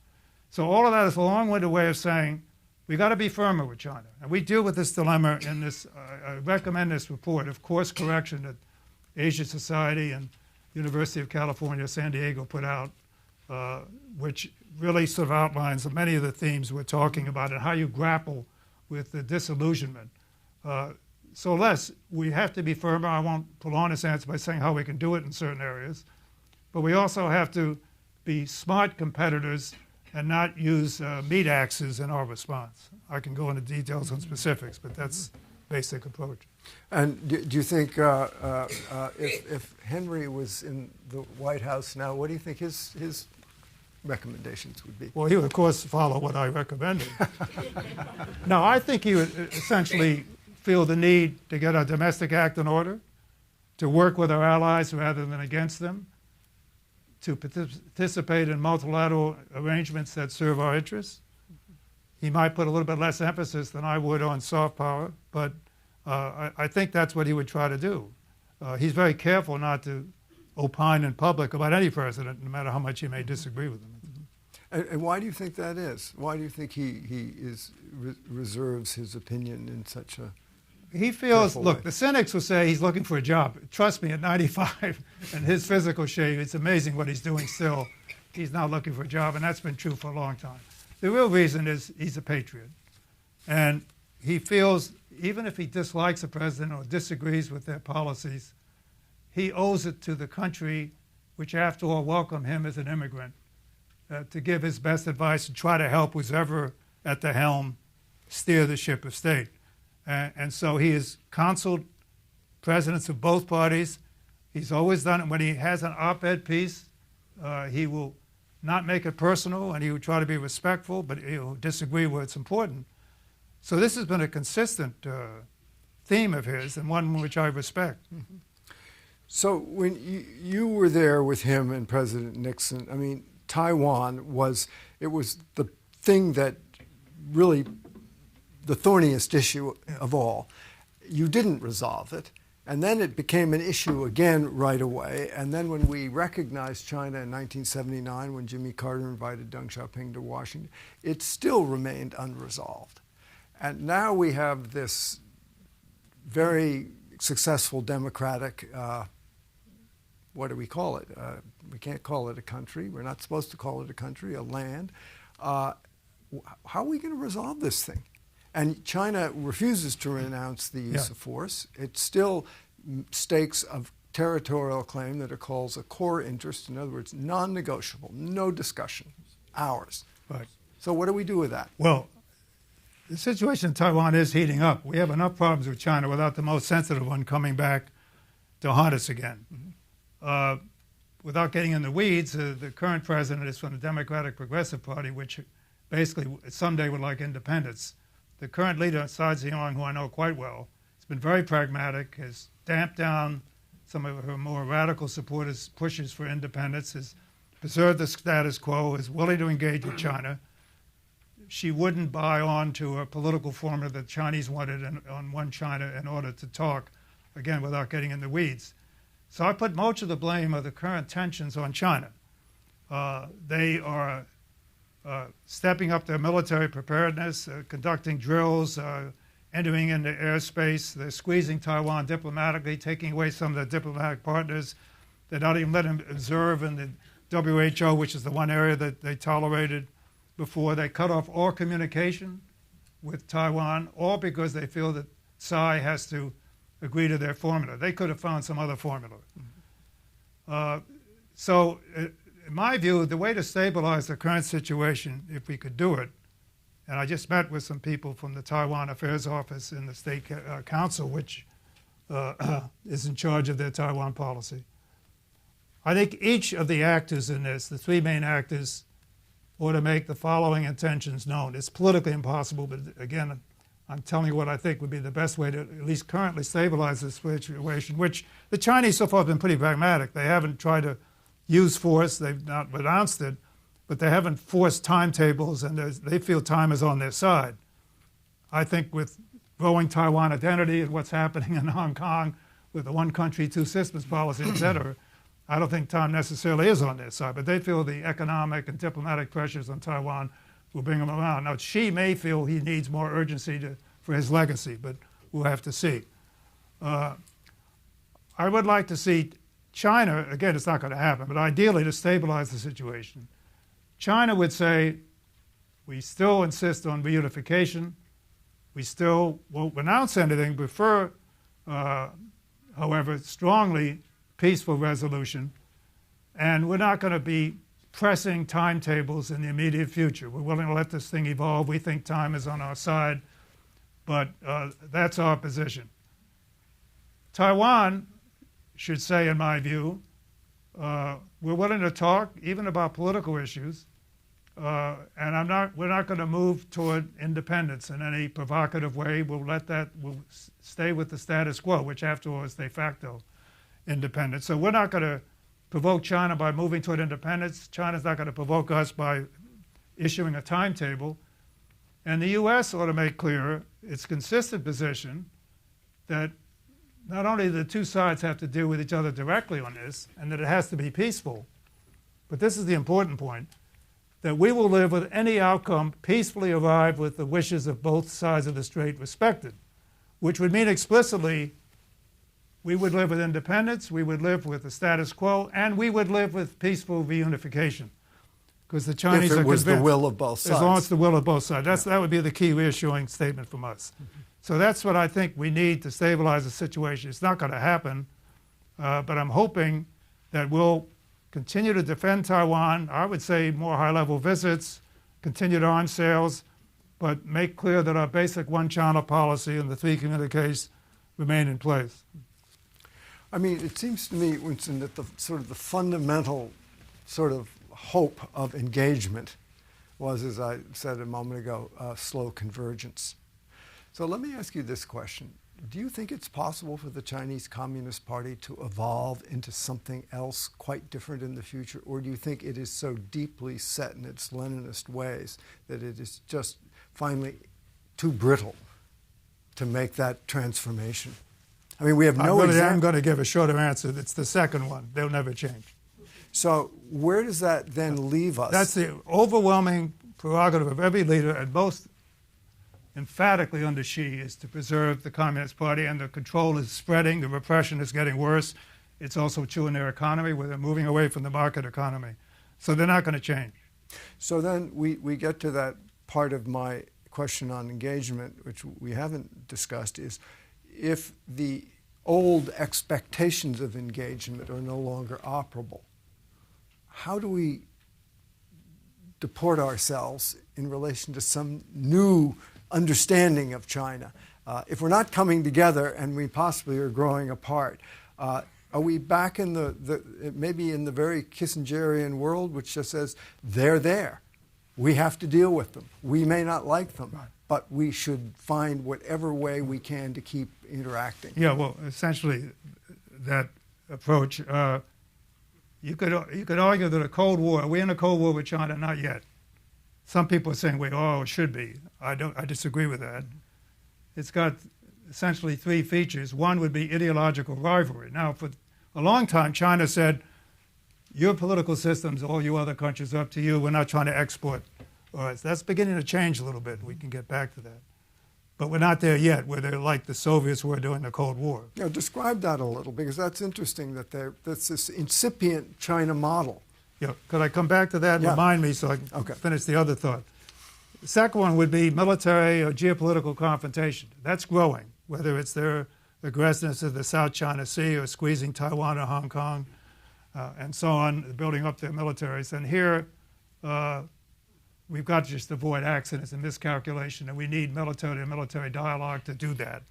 So all of that is a long-winded way of saying we got to be firmer with China. And we deal with this dilemma in this, I recommend this report of course correction that Asia Society and University of California, San Diego put out, which really sort of outlines many of the themes we're talking about and how you grapple with the disillusionment. So Les, we have to be firmer. I won't prolong this answer by saying how we can do it in certain areas, but we also have to be smart competitors and not use meat axes in our response. I can go into details on specifics, but that's basic approach. And do you think if Henry was in the White House now, what do you think his recommendations would be? Well, he would, of course, follow what I recommended. No, I think he would essentially feel the need to get our domestic act in order, to work with our allies rather than against them, to participate in multilateral arrangements that serve our interests. He might put a little bit less emphasis than I would on soft power, but I think that's what he would try to do. He's very careful not to opine in public about any president, no matter how much he may disagree with them. And why do you think that is? Why do you think he reserves his opinion in such a... He feels, careful look, way? the cynics will say he's looking for a job. Trust me, at 95 and his physical shape, it's amazing what he's doing still. He's now looking for a job, and that's been true for a long time. The real reason is he's a patriot. And he feels, even if he dislikes the president or disagrees with their policies, he owes it to the country, which after all welcomed him as an immigrant, to give his best advice and try to help who's ever at the helm steer the ship of state. And so he has counseled presidents of both parties. He's always done it. When he has an op-ed piece, he will not make it personal, and he will try to be respectful, but he'll disagree where it's important. So this has been a consistent theme of his, and one which I respect. Mm-hmm. So when you were there with him and President Nixon, I mean, Taiwan was the thing that really, the thorniest issue of all. You didn't resolve it, and then it became an issue again right away. And then when we recognized China in 1979, when Jimmy Carter invited Deng Xiaoping to Washington, it still remained unresolved. And now we have this very successful democratic, what do we call it? We can't call it a country. We're not supposed to call it a country, a land. How are we going to resolve this thing? And China refuses to renounce the use of force. It still stakes a territorial claim that it calls a core interest, in other words, non-negotiable, no discussion, ours. Right. So what do we do with that? Well, the situation in Taiwan is heating up. We have enough problems with China without the most sensitive one coming back to haunt us again. Mm-hmm. Without getting in the weeds, the current president is from the Democratic Progressive Party, which basically someday would like independence. The current leader, Tsai Ing-wen, who I know quite well, has been very pragmatic, has damped down some of her more radical supporters' pushes for independence, has preserved the status quo, is willing to engage with China. She wouldn't buy on to a political formula that the Chinese wanted on one China in order to talk, again, without getting in the weeds. So I put much of the blame of the current tensions on China. They are stepping up their military preparedness, conducting drills, entering into airspace. They're squeezing Taiwan diplomatically, taking away some of their diplomatic partners. They're not even letting them observe in the WHO, which is the one area that they tolerated before. They cut off all communication with Taiwan, all because they feel that Tsai has to agree to their formula. They could have found some other formula. So in my view, the way to stabilize the current situation, if we could do it, and I just met with some people from the Taiwan Affairs Office in the State Council, which is in charge of their Taiwan policy. I think each of the actors in this, the three main actors, ought to make the following intentions known. It's politically impossible, but again, I'm telling you what I think would be the best way to at least currently stabilize this situation, which the Chinese so far have been pretty pragmatic. They haven't tried to use force, they've not renounced it, but they haven't forced timetables, and they feel time is on their side. I think with growing Taiwan identity and what's happening in Hong Kong with the one country, two systems policy, et cetera, I don't think time necessarily is on their side, but they feel the economic and diplomatic pressures on Taiwan will bring him around. Now, Xi may feel he needs more urgency for his legacy, but we'll have to see. I would like to see China, again, it's not going to happen, but ideally to stabilize the situation. China would say, we still insist on reunification. We still won't renounce anything, prefer, however, strongly peaceful resolution. And we're not going to be pressing timetables in the immediate future. We're willing to let this thing evolve. We think time is on our side, but that's our position. Taiwan should say, in my view, we're willing to talk even about political issues. and we're not going to move toward independence in any provocative way. We'll stay with the status quo, which after all is de facto independence. So we're not going to provoke China by moving toward independence. China's not going to provoke us by issuing a timetable. And the U.S. ought to make clear its consistent position that not only the two sides have to deal with each other directly on this, and that it has to be peaceful, but this is the important point, that we will live with any outcome peacefully arrived with the wishes of both sides of the strait respected, which would mean explicitly we would live with independence, we would live with the status quo, and we would live with peaceful reunification. Because the Chinese are convinced. If it was the will of both sides. As long as it's the will of both sides. That would be the key reassuring statement from us. So that's what I think we need to stabilize the situation. It's not going to happen, but I'm hoping that we'll continue to defend Taiwan. I would say more high-level visits, continued arms sales, but make clear that our basic one-China policy and the three communiques remain in place. I mean, it seems to me, Winston, that the fundamental sort of hope of engagement was, as I said a moment ago, slow convergence. So let me ask you this question. Do you think it's possible for the Chinese Communist Party to evolve into something else quite different in the future? Or do you think it is so deeply set in its Leninist ways that it is just finally too brittle to make that transformation? I mean, we have no I'm going to give a shorter answer. It's the second one. They'll never change. So where does that then leave us? That's the overwhelming prerogative of every leader, and most emphatically under Xi, is to preserve the Communist Party, and the control is spreading, the repression is getting worse. It's also true in their economy, where they're moving away from the market economy. So they're not going to change. So then we get to that part of my question on engagement, which we haven't discussed, is if the old expectations of engagement are no longer operable, how do we deport ourselves in relation to some new understanding of China? If we're not coming together and we possibly are growing apart, are we back in maybe in the very Kissingerian world, which just says, they're there. We have to deal with them. We may not like them, but we should find whatever way we can to keep interacting. Yeah, well, essentially, that approach, you could argue that a Cold War, are we in a Cold War with China? Not yet. Some people are saying, it should be. I disagree with that. It's got essentially three features. One would be ideological rivalry. Now, for a long time, China said, your political systems, all you other countries, up to you. We're not trying to export ours. That's beginning to change a little bit. We can get back to that. But we're not there yet, where they're like the Soviets were during the Cold War. Yeah, describe that a little, because that's interesting that that's this incipient China model. Yeah, could I come back to that and remind me so I can finish the other thought? The second one would be military or geopolitical confrontation. That's growing, whether it's their aggressiveness of the South China Sea or squeezing Taiwan or Hong Kong, and so on, building up their militaries. And here, we've got to just avoid accidents and miscalculation, and we need military dialogue to do that.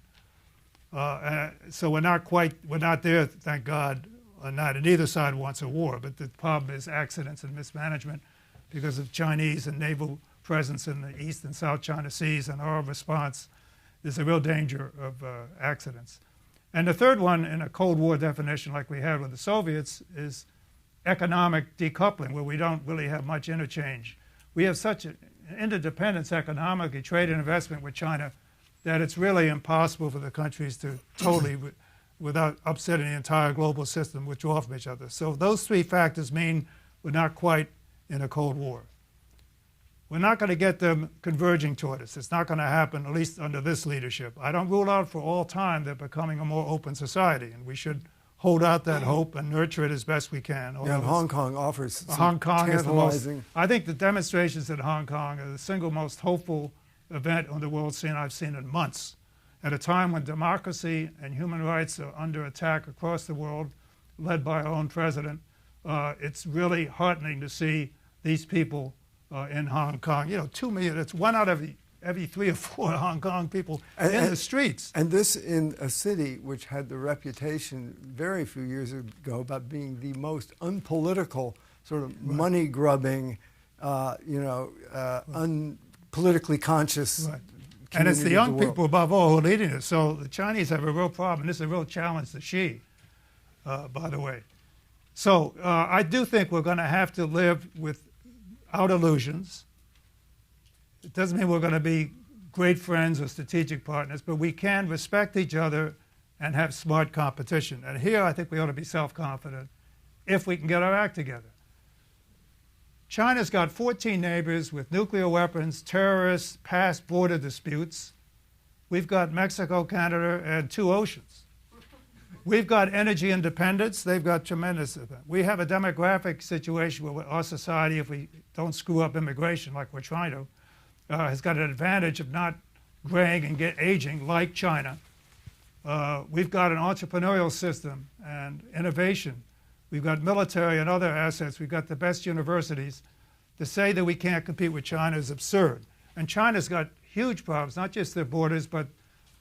So we're not there, thank God, or not, and either side wants a war, but the problem is accidents and mismanagement because of Chinese and naval presence in the East and South China Seas, and our response is a real danger of accidents. And the third one, in a Cold War definition like we had with the Soviets, is economic decoupling, where we don't really have much interchange. We have such an interdependence economically, trade and investment with China, that it's really impossible for the countries to totally, without upsetting the entire global system, withdraw from each other. So those three factors mean we're not quite in a Cold War. We're not going to get them converging toward us. It's not going to happen, at least under this leadership. I don't rule out for all time they're becoming a more open society, and we should hold out that hope and nurture it as best we can. Yeah, Hong Kong offers Hong Kong is the most, tantalizing. I think the demonstrations in Hong Kong are the single most hopeful event on the world scene I've seen in months. At a time when democracy and human rights are under attack across the world, led by our own president, it's really heartening to see these people in Hong Kong. 2 million, it's one out of every 3 or 4 Hong Kong people in the streets. And this in a city which had the reputation very few years ago about being the most unpolitical, sort of money-grubbing, politically conscious. Right. And it's the young world. people above all who are leading it. So the Chinese have a real problem. This is a real challenge to Xi, by the way. So I do think we're going to have to live without illusions. It doesn't mean we're going to be great friends or strategic partners, but we can respect each other and have smart competition. And here I think we ought to be self-confident if we can get our act together. China's got 14 neighbors with nuclear weapons, terrorists, past border disputes. We've got Mexico, Canada, and 2 oceans. We've got energy independence. They've got tremendous. We have a demographic situation where our society, if we don't screw up immigration like we're trying to, has got an advantage of not graying and aging like China. We've got an entrepreneurial system and innovation. We've got military and other assets. We've got the best universities. To say that we can't compete with China is absurd. And China's got huge problems, not just their borders, but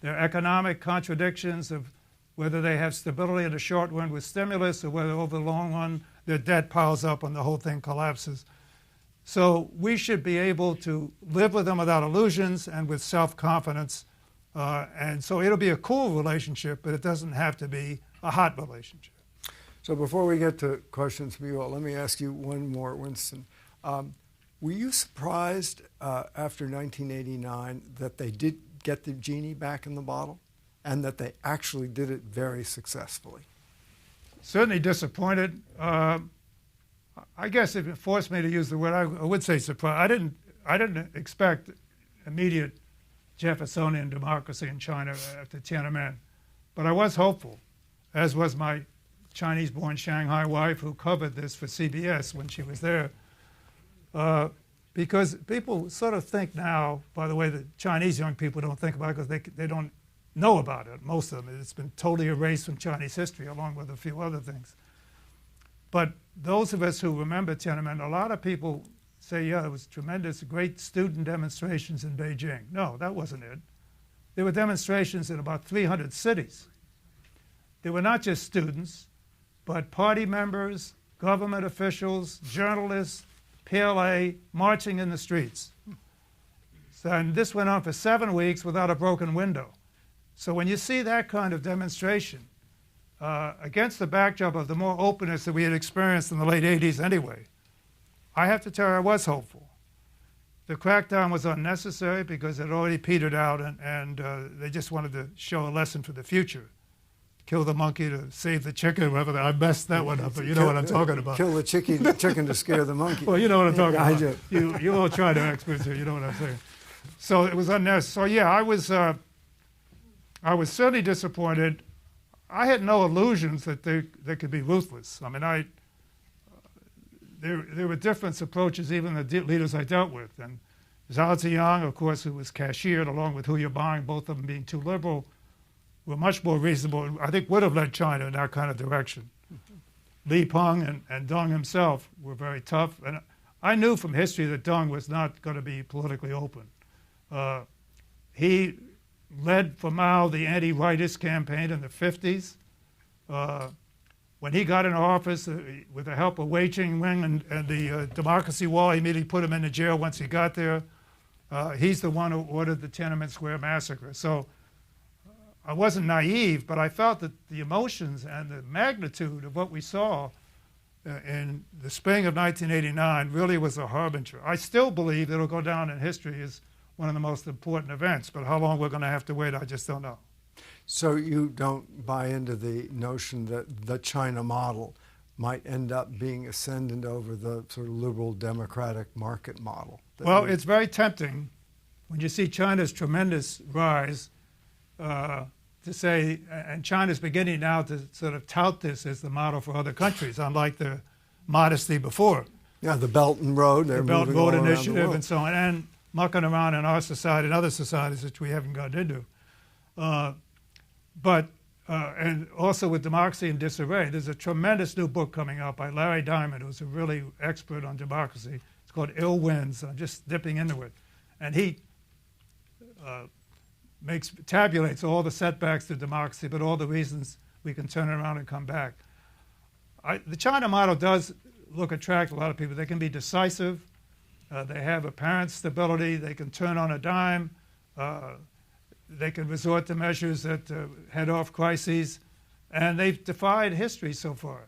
their economic contradictions of whether they have stability in the short run with stimulus or whether over the long run their debt piles up and the whole thing collapses. So we should be able to live with them without illusions and with self-confidence. And so it'll be a cool relationship, but it doesn't have to be a hot relationship. So before we get to questions from you all, let me ask you one more, Winston. Were you surprised after 1989 that they did get the genie back in the bottle and that they actually did it very successfully? Certainly disappointed. I guess if it forced me to use the word, I would say surprised. I didn't expect immediate Jeffersonian democracy in China after Tiananmen, but I was hopeful, as was my Chinese-born Shanghai wife who covered this for CBS when she was there. Because people sort of think now, by the way, that Chinese young people don't think about it because they don't know about it, most of them. It's been totally erased from Chinese history along with a few other things. But those of us who remember Tiananmen, a lot of people say, yeah, it was tremendous, great student demonstrations in Beijing. No, that wasn't it. There were demonstrations in about 300 cities. They were not just students, but party members, government officials, journalists, PLA, marching in the streets. So, and this went on for 7 weeks without a broken window. So when you see that kind of demonstration, against the backdrop of the more openness that we had experienced in the late 80s anyway, I have to tell you I was hopeful. The crackdown was unnecessary because it already petered out and they just wanted to show a lesson for the future. Kill the monkey to save the chicken, whatever. I messed that one up, but you know what I'm talking about. Kill the chicken to scare the monkey. Well, you know what I'm talking I about. do. You all try to experts here, you know what I'm saying. So it was unnecessary. So yeah, I was certainly disappointed. I had no illusions that they could be ruthless. I mean, there were different approaches, even the leaders I dealt with. And Zhao Ziyang, of course, who was cashiered, along with Hu Yaobang, both of them being too liberal, were much more reasonable, and I think would have led China in that kind of direction. Li Peng and Deng himself were very tough. And I knew from history that Deng was not going to be politically open. He led for Mao the anti-rightist campaign in the 50s. When he got into office, with the help of Wei Ching-wing and the Democracy Wall, he immediately put him into jail once he got there. He's the one who ordered the Tiananmen Square massacre. So I wasn't naive, but I felt that the emotions and the magnitude of what we saw in the spring of 1989 really was a harbinger. I still believe it'll go down in history as one of the most important events, but how long we're going to have to wait, I just don't know. So you don't buy into the notion that the China model might end up being ascendant over the sort of liberal democratic market model? Well, it's very tempting when you see China's tremendous rise to say, and China's beginning now to sort of tout this as the model for other countries, unlike the modesty before. Yeah, the Belt and Road. The Belt and Road Initiative and so on, and mucking around in our society and other societies which we haven't gotten into. And also with Democracy in Disarray, there's a tremendous new book coming out by Larry Diamond, who's a really expert on democracy. It's called Ill Winds. I'm just dipping into it. And he tabulates all the setbacks to democracy, but all the reasons we can turn it around and come back. The China model does look attractive to a lot of people. They can be decisive. They have apparent stability. They can turn on a dime. They can resort to measures that head off crises. And they've defied history so far.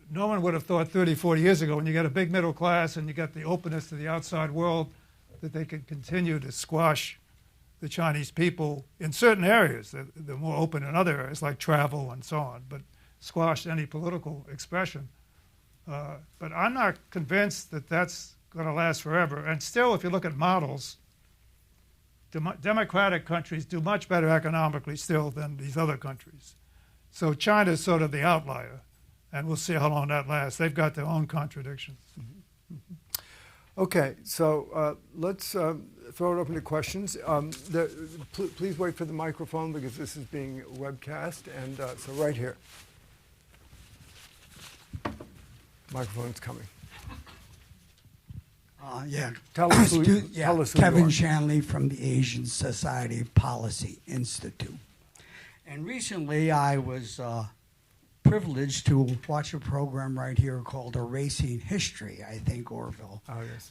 No one would have thought 30, 40 years ago, when you get a big middle class and you get the openness to the outside world, that they could continue to squash the Chinese people in certain areas. They're more open in other areas, like travel and so on, but squash any political expression. But I'm not convinced that that's going to last forever. And still, if you look at models, democratic countries do much better economically still than these other countries. So China's sort of the outlier, and we'll see how long that lasts. They've got their own contradictions. Okay, so let's throw it open to questions. Please wait for the microphone because this is being webcast, and so right here. Microphone's coming. Yeah. Tell us who you Kevin are. Shanley from the Asian Society Policy Institute. And recently I was privileged to watch a program right here called Erasing History. I think Orville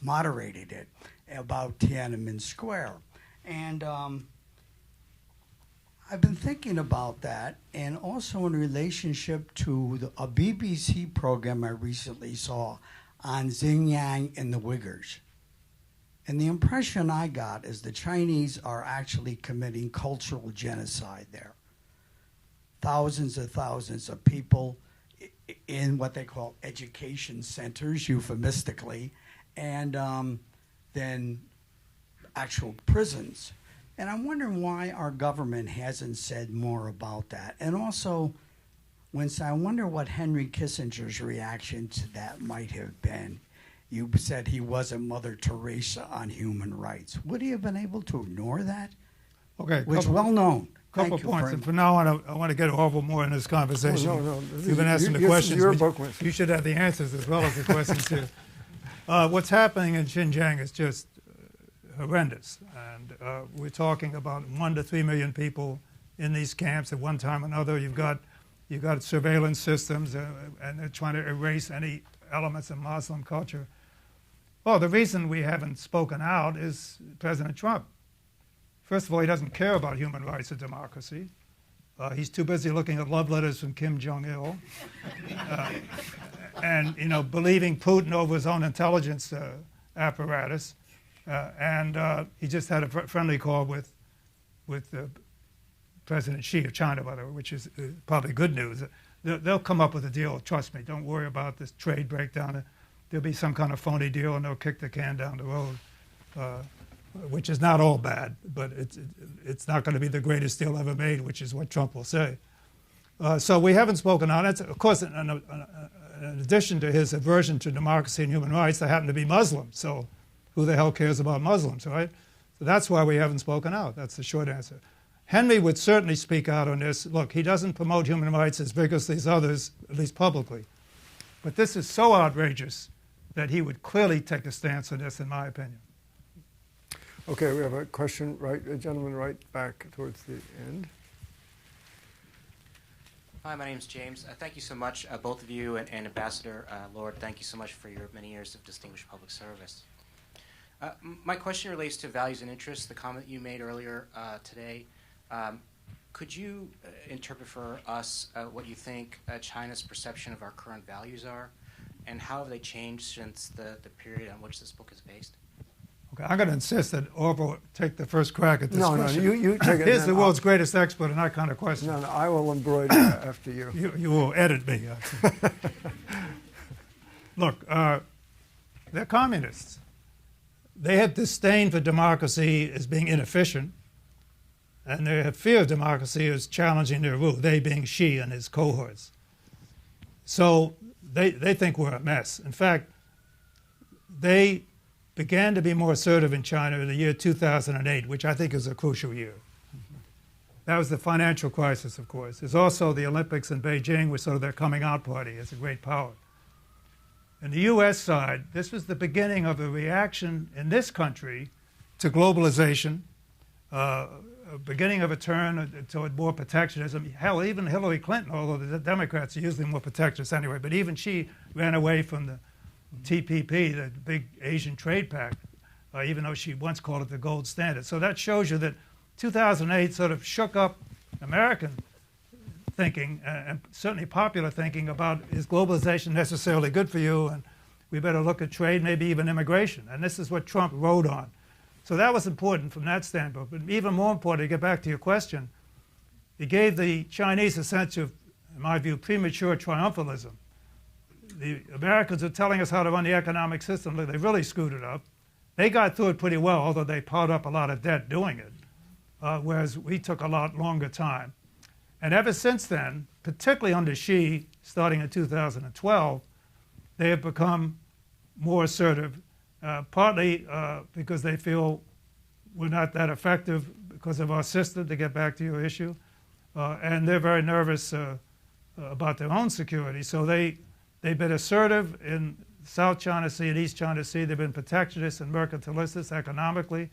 moderated it, about Tiananmen Square. And I've been thinking about that, and also in relationship to a BBC program I recently saw on Xinjiang and the Uyghurs. And the impression I got is the Chinese are actually committing cultural genocide there. Thousands of people in what they call education centers, euphemistically, and then actual prisons. And I'm wondering why our government hasn't said more about that. And also, Winston, I wonder what Henry Kissinger's reaction to that might have been. You said he wasn't Mother Teresa on human rights. Would he have been able to ignore that? Okay. Which is well known. Couple points. And from now on, I want to get Orville more in this conversation. No. You've been asking the questions. Your book, Winston. You should have the answers as well as the questions too. What's happening in Xinjiang is just horrendous. And we're talking about 1 to 3 million people in these camps at one time or another. You've got surveillance systems, and they're trying to erase any elements of Muslim culture. Well, the reason we haven't spoken out is President Trump. First of all, he doesn't care about human rights or democracy. He's too busy looking at love letters from Kim Jong-il and believing Putin over his own intelligence apparatus. And he just had a friendly call with President Xi of China, by the way, which is probably good news. They'll come up with a deal. Trust me. Don't worry about this trade breakdown. There'll be some kind of phony deal, and they'll kick the can down the road, which is not all bad, but it's not going to be the greatest deal ever made, which is what Trump will say. So we haven't spoken on it. Of course, in addition to his aversion to democracy and human rights, they happen to be Muslims. So who the hell cares about Muslims, right? So that's why we haven't spoken out. That's the short answer. Henry would certainly speak out on this. Look, he doesn't promote human rights as vigorously as others, at least publicly. But this is so outrageous that he would clearly take a stance on this, in my opinion. Okay, we have a question, a gentleman right back towards the end. Hi, my name is James. Thank you so much, both of you, and Ambassador Lord. Thank you so much for your many years of distinguished public service. My question relates to values and interests, the comment you made earlier today. Could you interpret for us what you think China's perception of our current values are, and how have they changed since the period on which this book is based? Okay, I'm going to insist that Orville take the first crack at this question. No, you take it. He's the world's greatest expert in that kind of question. No, I will embroider after you. You will edit me. Look, they're communists. They have disdain for democracy as being inefficient, and they have fear of democracy as challenging their rule, they being Xi and his cohorts. So they think we're a mess. In fact, they began to be more assertive in China in the year 2008, which I think is a crucial year. That was the financial crisis, of course. There's also the Olympics in Beijing, was sort of their coming out party as a great power. On the U.S. side, this was the beginning of a reaction in this country to globalization, a beginning of a turn toward more protectionism. Hell, even Hillary Clinton, although the Democrats are usually more protectionist anyway, but even she ran away from TPP, the big Asian trade pact, even though she once called it the gold standard. So that shows you that 2008 sort of shook up American thinking, and certainly popular thinking about, is globalization necessarily good for you, and we better look at trade, maybe even immigration. And this is what Trump rode on. So that was important from that standpoint. But even more important, to get back to your question, it gave the Chinese a sense of, in my view, premature triumphalism. The Americans are telling us how to run the economic system. They really screwed it up. They got through it pretty well, although they piled up a lot of debt doing it, whereas we took a lot longer time. And ever since then, particularly under Xi, starting in 2012, they have become more assertive, partly because they feel we're not that effective because of our system, to get back to your issue, and they're very nervous about their own security. So they've been assertive in South China Sea and East China Sea. They've been protectionist and mercantilist economically.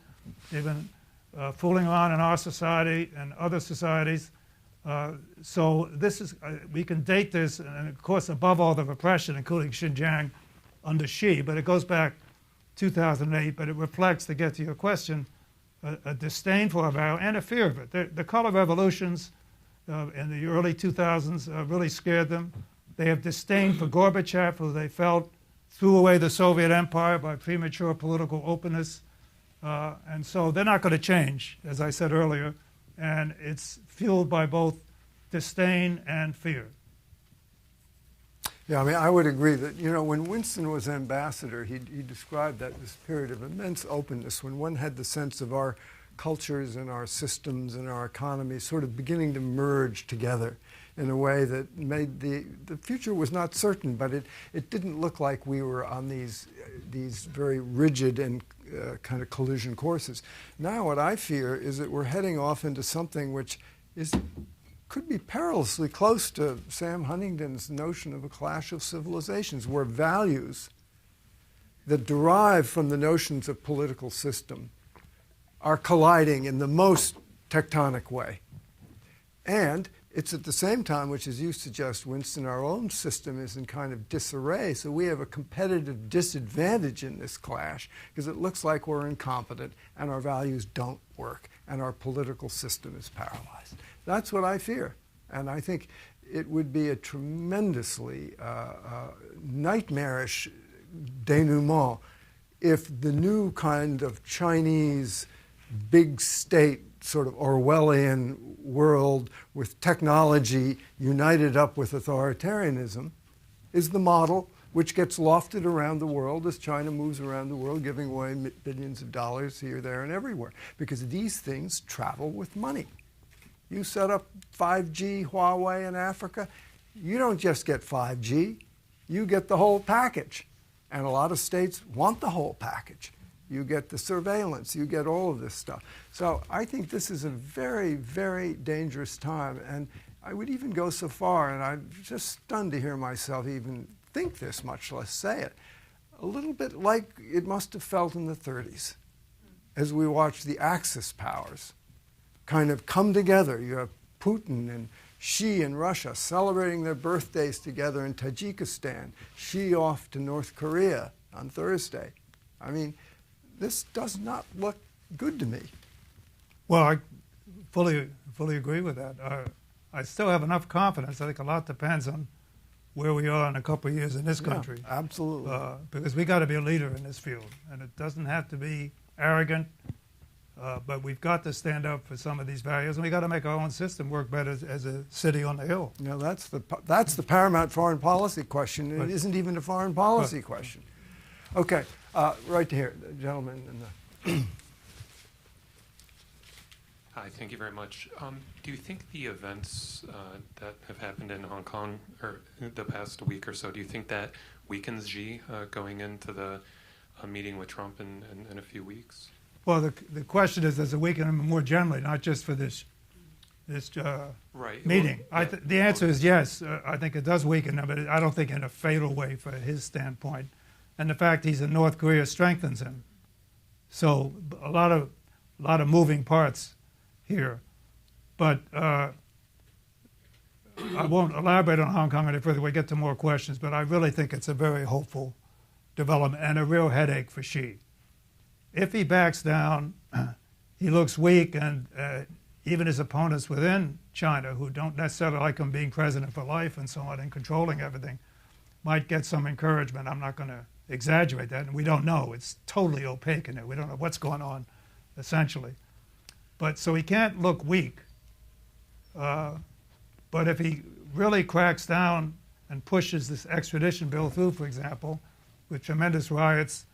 They've been fooling around in our society and other societies. So this is, we can date this, and of course above all the repression, including Xinjiang under Xi, but it goes back 2008, but it reflects, to get to your question, a disdain for our value and a fear of it. The color revolutions in the early 2000s really scared them. They have disdain for Gorbachev, who they felt threw away the Soviet empire by premature political openness. And so they're not going to change, as I said earlier, and it's fueled by both disdain and fear. Yeah, I mean, I would agree that, you know, when Winston was ambassador, he described that this period of immense openness, when one had the sense of our cultures and our systems and our economies sort of beginning to merge together in a way that made the future was not certain, but it didn't look like we were on these very rigid and kind of collision courses. Now what I fear is that we're heading off into something which could be perilously close to Sam Huntington's notion of a clash of civilizations, where values that derive from the notions of political system are colliding in the most tectonic way. And it's at the same time, which as you suggest, Winston, our own system is in kind of disarray, so we have a competitive disadvantage in this clash because it looks like we're incompetent and our values don't work and our political system is paralyzed. That's what I fear, and I think it would be a tremendously nightmarish denouement if the new kind of Chinese big state, sort of Orwellian world with technology united up with authoritarianism is the model which gets lofted around the world as China moves around the world, giving away billions of dollars here, there, and everywhere, because these things travel with money. You set up 5G Huawei in Africa, you don't just get 5G, you get the whole package. And a lot of states want the whole package. You get the surveillance, you get all of this stuff. So I think this is a very, very dangerous time. And I would even go so far, and I'm just stunned to hear myself even think this, much less say it, a little bit like it must have felt in the 30s as we watched the Axis powers kind of come together. You have Putin and Xi in Russia celebrating their birthdays together in Tajikistan, Xi off to North Korea on Thursday. I mean, this does not look good to me. Well, I fully agree with that. I still have enough confidence. I think a lot depends on where we are in a couple of years in this country. Yeah, absolutely. Because we got to be a leader in this field, and it doesn't have to be arrogant, but we've got to stand up for some of these values, and we got to make our own system work better as a city on the hill. You know, that's the paramount foreign policy question. It isn't even a foreign policy question. Okay, right here, the gentleman in the. Hi, thank you very much. Do you think the events that have happened in Hong Kong or the past week or so, do you think that weakens Xi going into the meeting with Trump in a few weeks? Well, the question is, does it weaken him more generally, not just for this right. meeting? Well, The answer is yes. I think it does weaken him, but I don't think in a fatal way for his standpoint. And the fact he's in North Korea strengthens him. So a lot of moving parts here. But I won't elaborate on Hong Kong any further. We get to more questions, but I really think it's a very hopeful development and a real headache for Xi. If he backs down, he looks weak, and even his opponents within China, who don't necessarily like him being president for life and so on and controlling everything, might get some encouragement. I'm not going to exaggerate that, and we don't know. It's totally opaque in there. We don't know what's going on, essentially. But so he can't look weak. But if he really cracks down and pushes this extradition bill through, for example, with tremendous riots,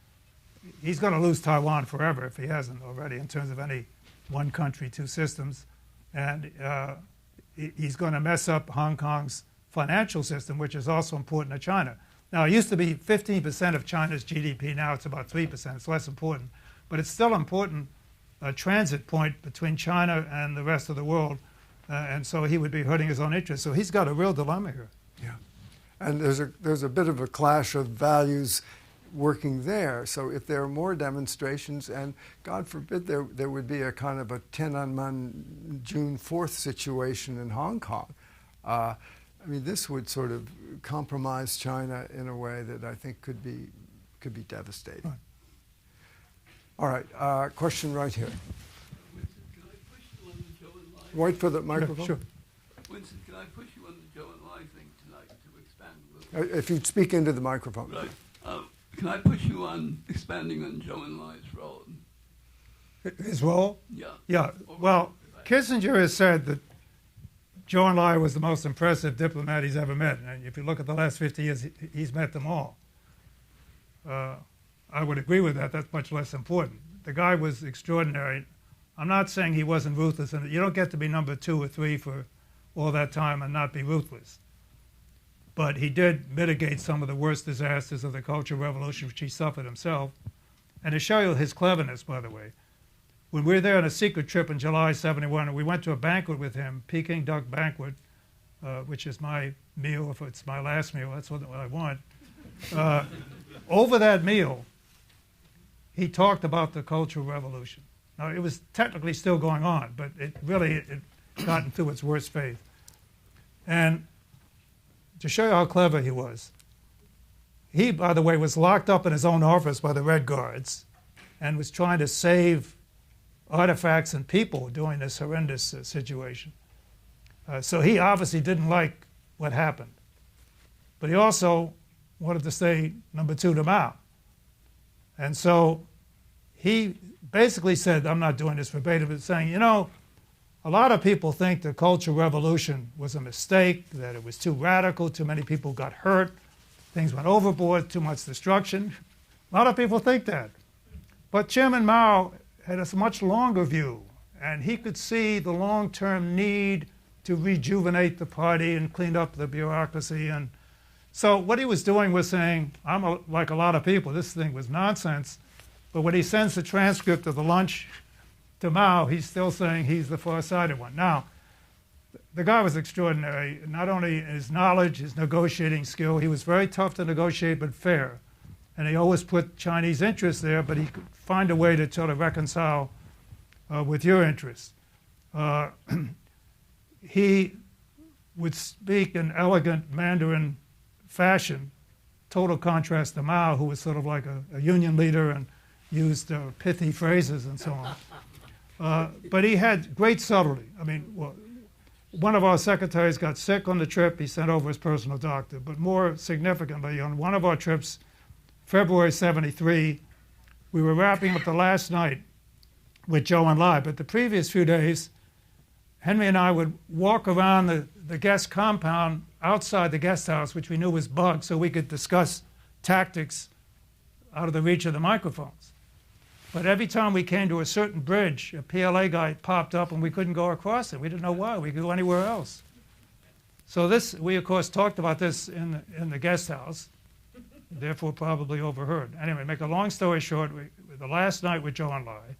he's going to lose Taiwan forever if he hasn't already in terms of any one country, two systems. And he's going to mess up Hong Kong's financial system, which is also important to China. Now, it used to be 15% of China's GDP. Now it's about 3%. It's less important. But it's still an important transit point between China and the rest of the world. And so he would be hurting his own interests. So he's got a real dilemma here. Yeah. And there's a bit of a clash of values working there. So if there are more demonstrations, and God forbid there would be a kind of a Tiananmen June 4th situation in Hong Kong, I mean, this would sort of compromise China in a way that I think could be devastating. Right. All right, question right here. Winston, can I push you on the Joe and Lai? Wait for the microphone. Sure. Winston, can I push you on the Joe and Lai thing tonight to expand a little? If you'd speak into the microphone. Right. Can I push you on expanding on Joe and Lai's role? His role? Yeah. Yeah. Well, Kissinger has said that Zhou Enlai was the most impressive diplomat he's ever met. And if you look at the last 50 years, he's met them all. I would agree with that. That's much less important. The guy was extraordinary. I'm not saying he wasn't ruthless. And you don't get to be number 2 or 3 for all that time and not be ruthless. But he did mitigate some of the worst disasters of the Cultural Revolution, which he suffered himself. And to show you his cleverness, by the way, when we were there on a secret trip in July '71, and we went to a banquet with him, Peking duck banquet, which is my meal. If it's my last meal, that's what I want. Over that meal, he talked about the Cultural Revolution. Now, it was technically still going on, but it gotten through its worst phase. And to show you how clever he was, he, by the way, was locked up in his own office by the Red Guards and was trying to save artifacts and people during this horrendous situation. So he obviously didn't like what happened. But he also wanted to stay number 2 to Mao. And so he basically said, I'm not doing this verbatim, but saying, you know, a lot of people think the Cultural Revolution was a mistake, that it was too radical, too many people got hurt, things went overboard, too much destruction. A lot of people think that. But Chairman Mao had a much longer view, and he could see the long-term need to rejuvenate the party and clean up the bureaucracy. And so what he was doing was saying, like a lot of people, this thing was nonsense. But when he sends the transcript of the lunch to Mao, he's still saying he's the far-sighted one. Now, the guy was extraordinary, not only in his knowledge, his negotiating skill. He was very tough to negotiate, but fair. And he always put Chinese interests there, but he could find a way to sort of reconcile with your interests. He would speak in elegant Mandarin fashion, total contrast to Mao, who was sort of like a union leader and used pithy phrases and so on. But he had great subtlety. I mean, well, one of our secretaries got sick on the trip. He sent over his personal doctor. But more significantly, on one of our trips, February '73, we were wrapping up the last night with Zhou Enlai. But the previous few days, Henry and I would walk around the guest compound outside the guest house, which we knew was bugged, so we could discuss tactics out of the reach of the microphones. But every time we came to a certain bridge, a PLA guy popped up and we couldn't go across it. We didn't know why. We could go anywhere else. So we, of course, talked about this in the guest house, therefore probably overheard. Anyway, make a long story short, the last night with Zhou Enlai,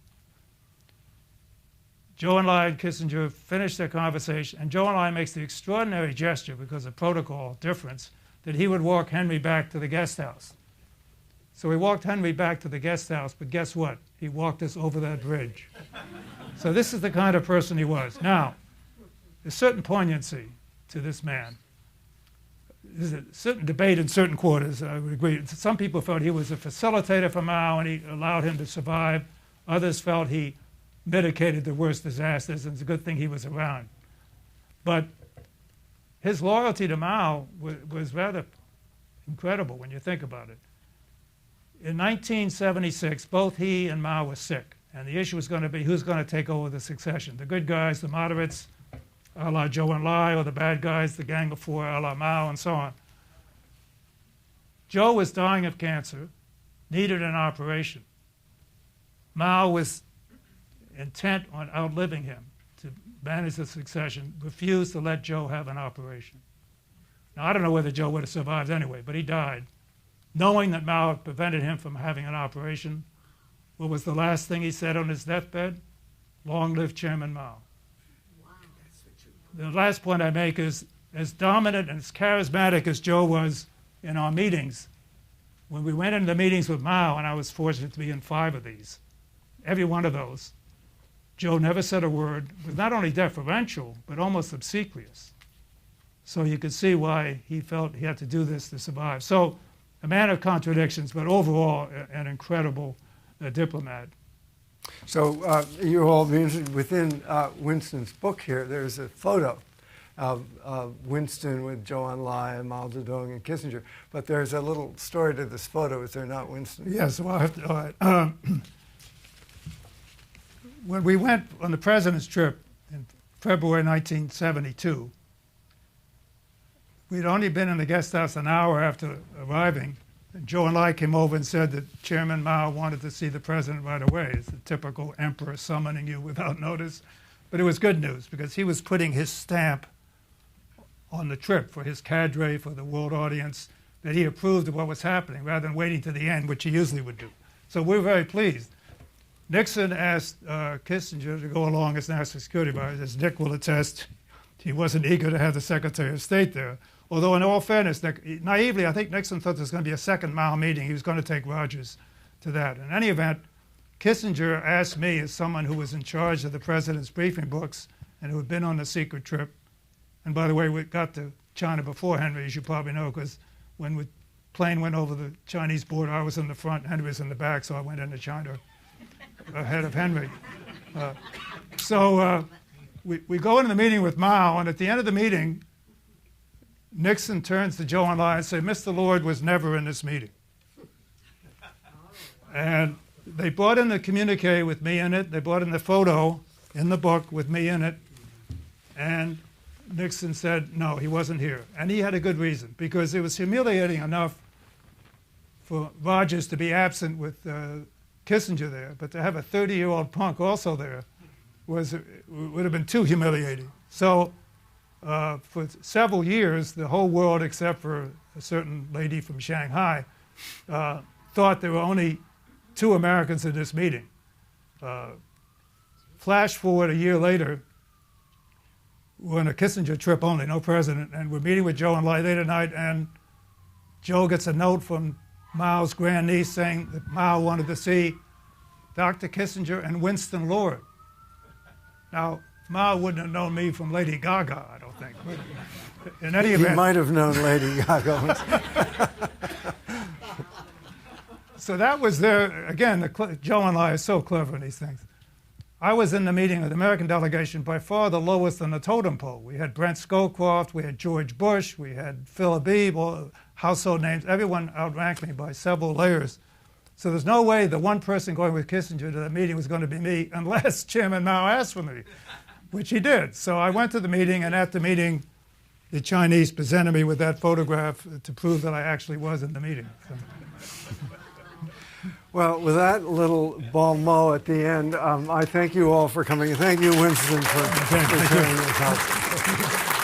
and Kissinger finished their conversation, and Zhou Enlai makes the extraordinary gesture, because of protocol difference, that he would walk Henry back to the guest house. So he walked Henry back to the guest house, but guess what? He walked us over that bridge. So this is the kind of person he was. Now, there's certain poignancy to this man. there's a certain debate in certain quarters, I would agree. Some people felt he was a facilitator for Mao and he allowed him to survive. Others felt he mitigated the worst disasters, and it's a good thing he was around. But his loyalty to Mao was rather incredible when you think about it. In 1976, both he and Mao were sick, and the issue was going to be who's going to take over the succession. The good guys, the moderates, a la Zhou Enlai, or the bad guys, the Gang of Four, a la Mao, and so on. Zhou was dying of cancer, needed an operation. Mao was intent on outliving him to manage the succession, refused to let Zhou have an operation. Now, I don't know whether Zhou would have survived anyway, but he died. Knowing that Mao had prevented him from having an operation, what was the last thing he said on his deathbed? Long live Chairman Mao. The last point I make is, as dominant and as charismatic as Zhou was in our meetings, when we went into the meetings with Mao, and I was fortunate to be in 5 of these, every one of those, Zhou never said a word, was not only deferential, but almost obsequious. So you could see why he felt he had to do this to survive. So a man of contradictions, but overall an incredible diplomat. So you all be interested, within Winston's book here, there's a photo of Winston with Zhou Enlai and Mao Zedong and Kissinger. But there's a little story to this photo, is there not, Winston? Yes, well, I have to, all right. When we went on the president's trip in February 1972, we'd only been in the guest house an hour after arriving. And Zhou Enlai came over and said that Chairman Mao wanted to see the president right away. It's the typical emperor summoning you without notice. But it was good news because he was putting his stamp on the trip for his cadre, for the world audience, that he approved of what was happening rather than waiting to the end, which he usually would do. So we're very pleased. Nixon asked Kissinger to go along as national security advisor. As Dick will attest, he wasn't eager to have the Secretary of State there. Although in all fairness, naively, I think Nixon thought there was going to be a second Mao meeting. He was going to take Rogers to that. In any event, Kissinger asked me, as someone who was in charge of the president's briefing books and who had been on the secret trip, and by the way, we got to China before Henry, as you probably know, because when the plane went over the Chinese border, I was in the front, Henry was in the back, so I went into China ahead of Henry. We go into the meeting with Mao, and at the end of the meeting, Nixon turns to Zhou Enlai and says, Mr. Lord was never in this meeting. And they brought in the communique with me in it. They brought in the photo in the book with me in it. And Nixon said, no, he wasn't here. And he had a good reason, because it was humiliating enough for Rogers to be absent with Kissinger there, but to have a 30-year-old punk also there would have been too humiliating. So for several years, the whole world, except for a certain lady from Shanghai, thought there were only 2 Americans in this meeting. Flash forward a year later, we're on a Kissinger trip only, no president, and we're meeting with Zhou Enlai late at night, and Zhou gets a note from Mao's grandniece saying that Mao wanted to see Dr. Kissinger and Winston Lord. Now, Mao wouldn't have known me from Lady Gaga, I don't think. But in any event, he might have known Lady Gaga. So that was there. Again, Zhou Enlai is so clever in these things. I was in the meeting with the American delegation, by far the lowest on the totem pole. We had Brent Scowcroft, we had George Bush, we had Phil Habib, all household names. Everyone outranked me by several layers. So there's no way the one person going with Kissinger to that meeting was going to be me unless Chairman Mao asked for me, which he did. So I went to the meeting, and at the meeting, the Chinese presented me with that photograph to prove that I actually was in the meeting. So. Well, with that little bon mot at the end, I thank you all for coming. Thank you, Winston, for sharing your help.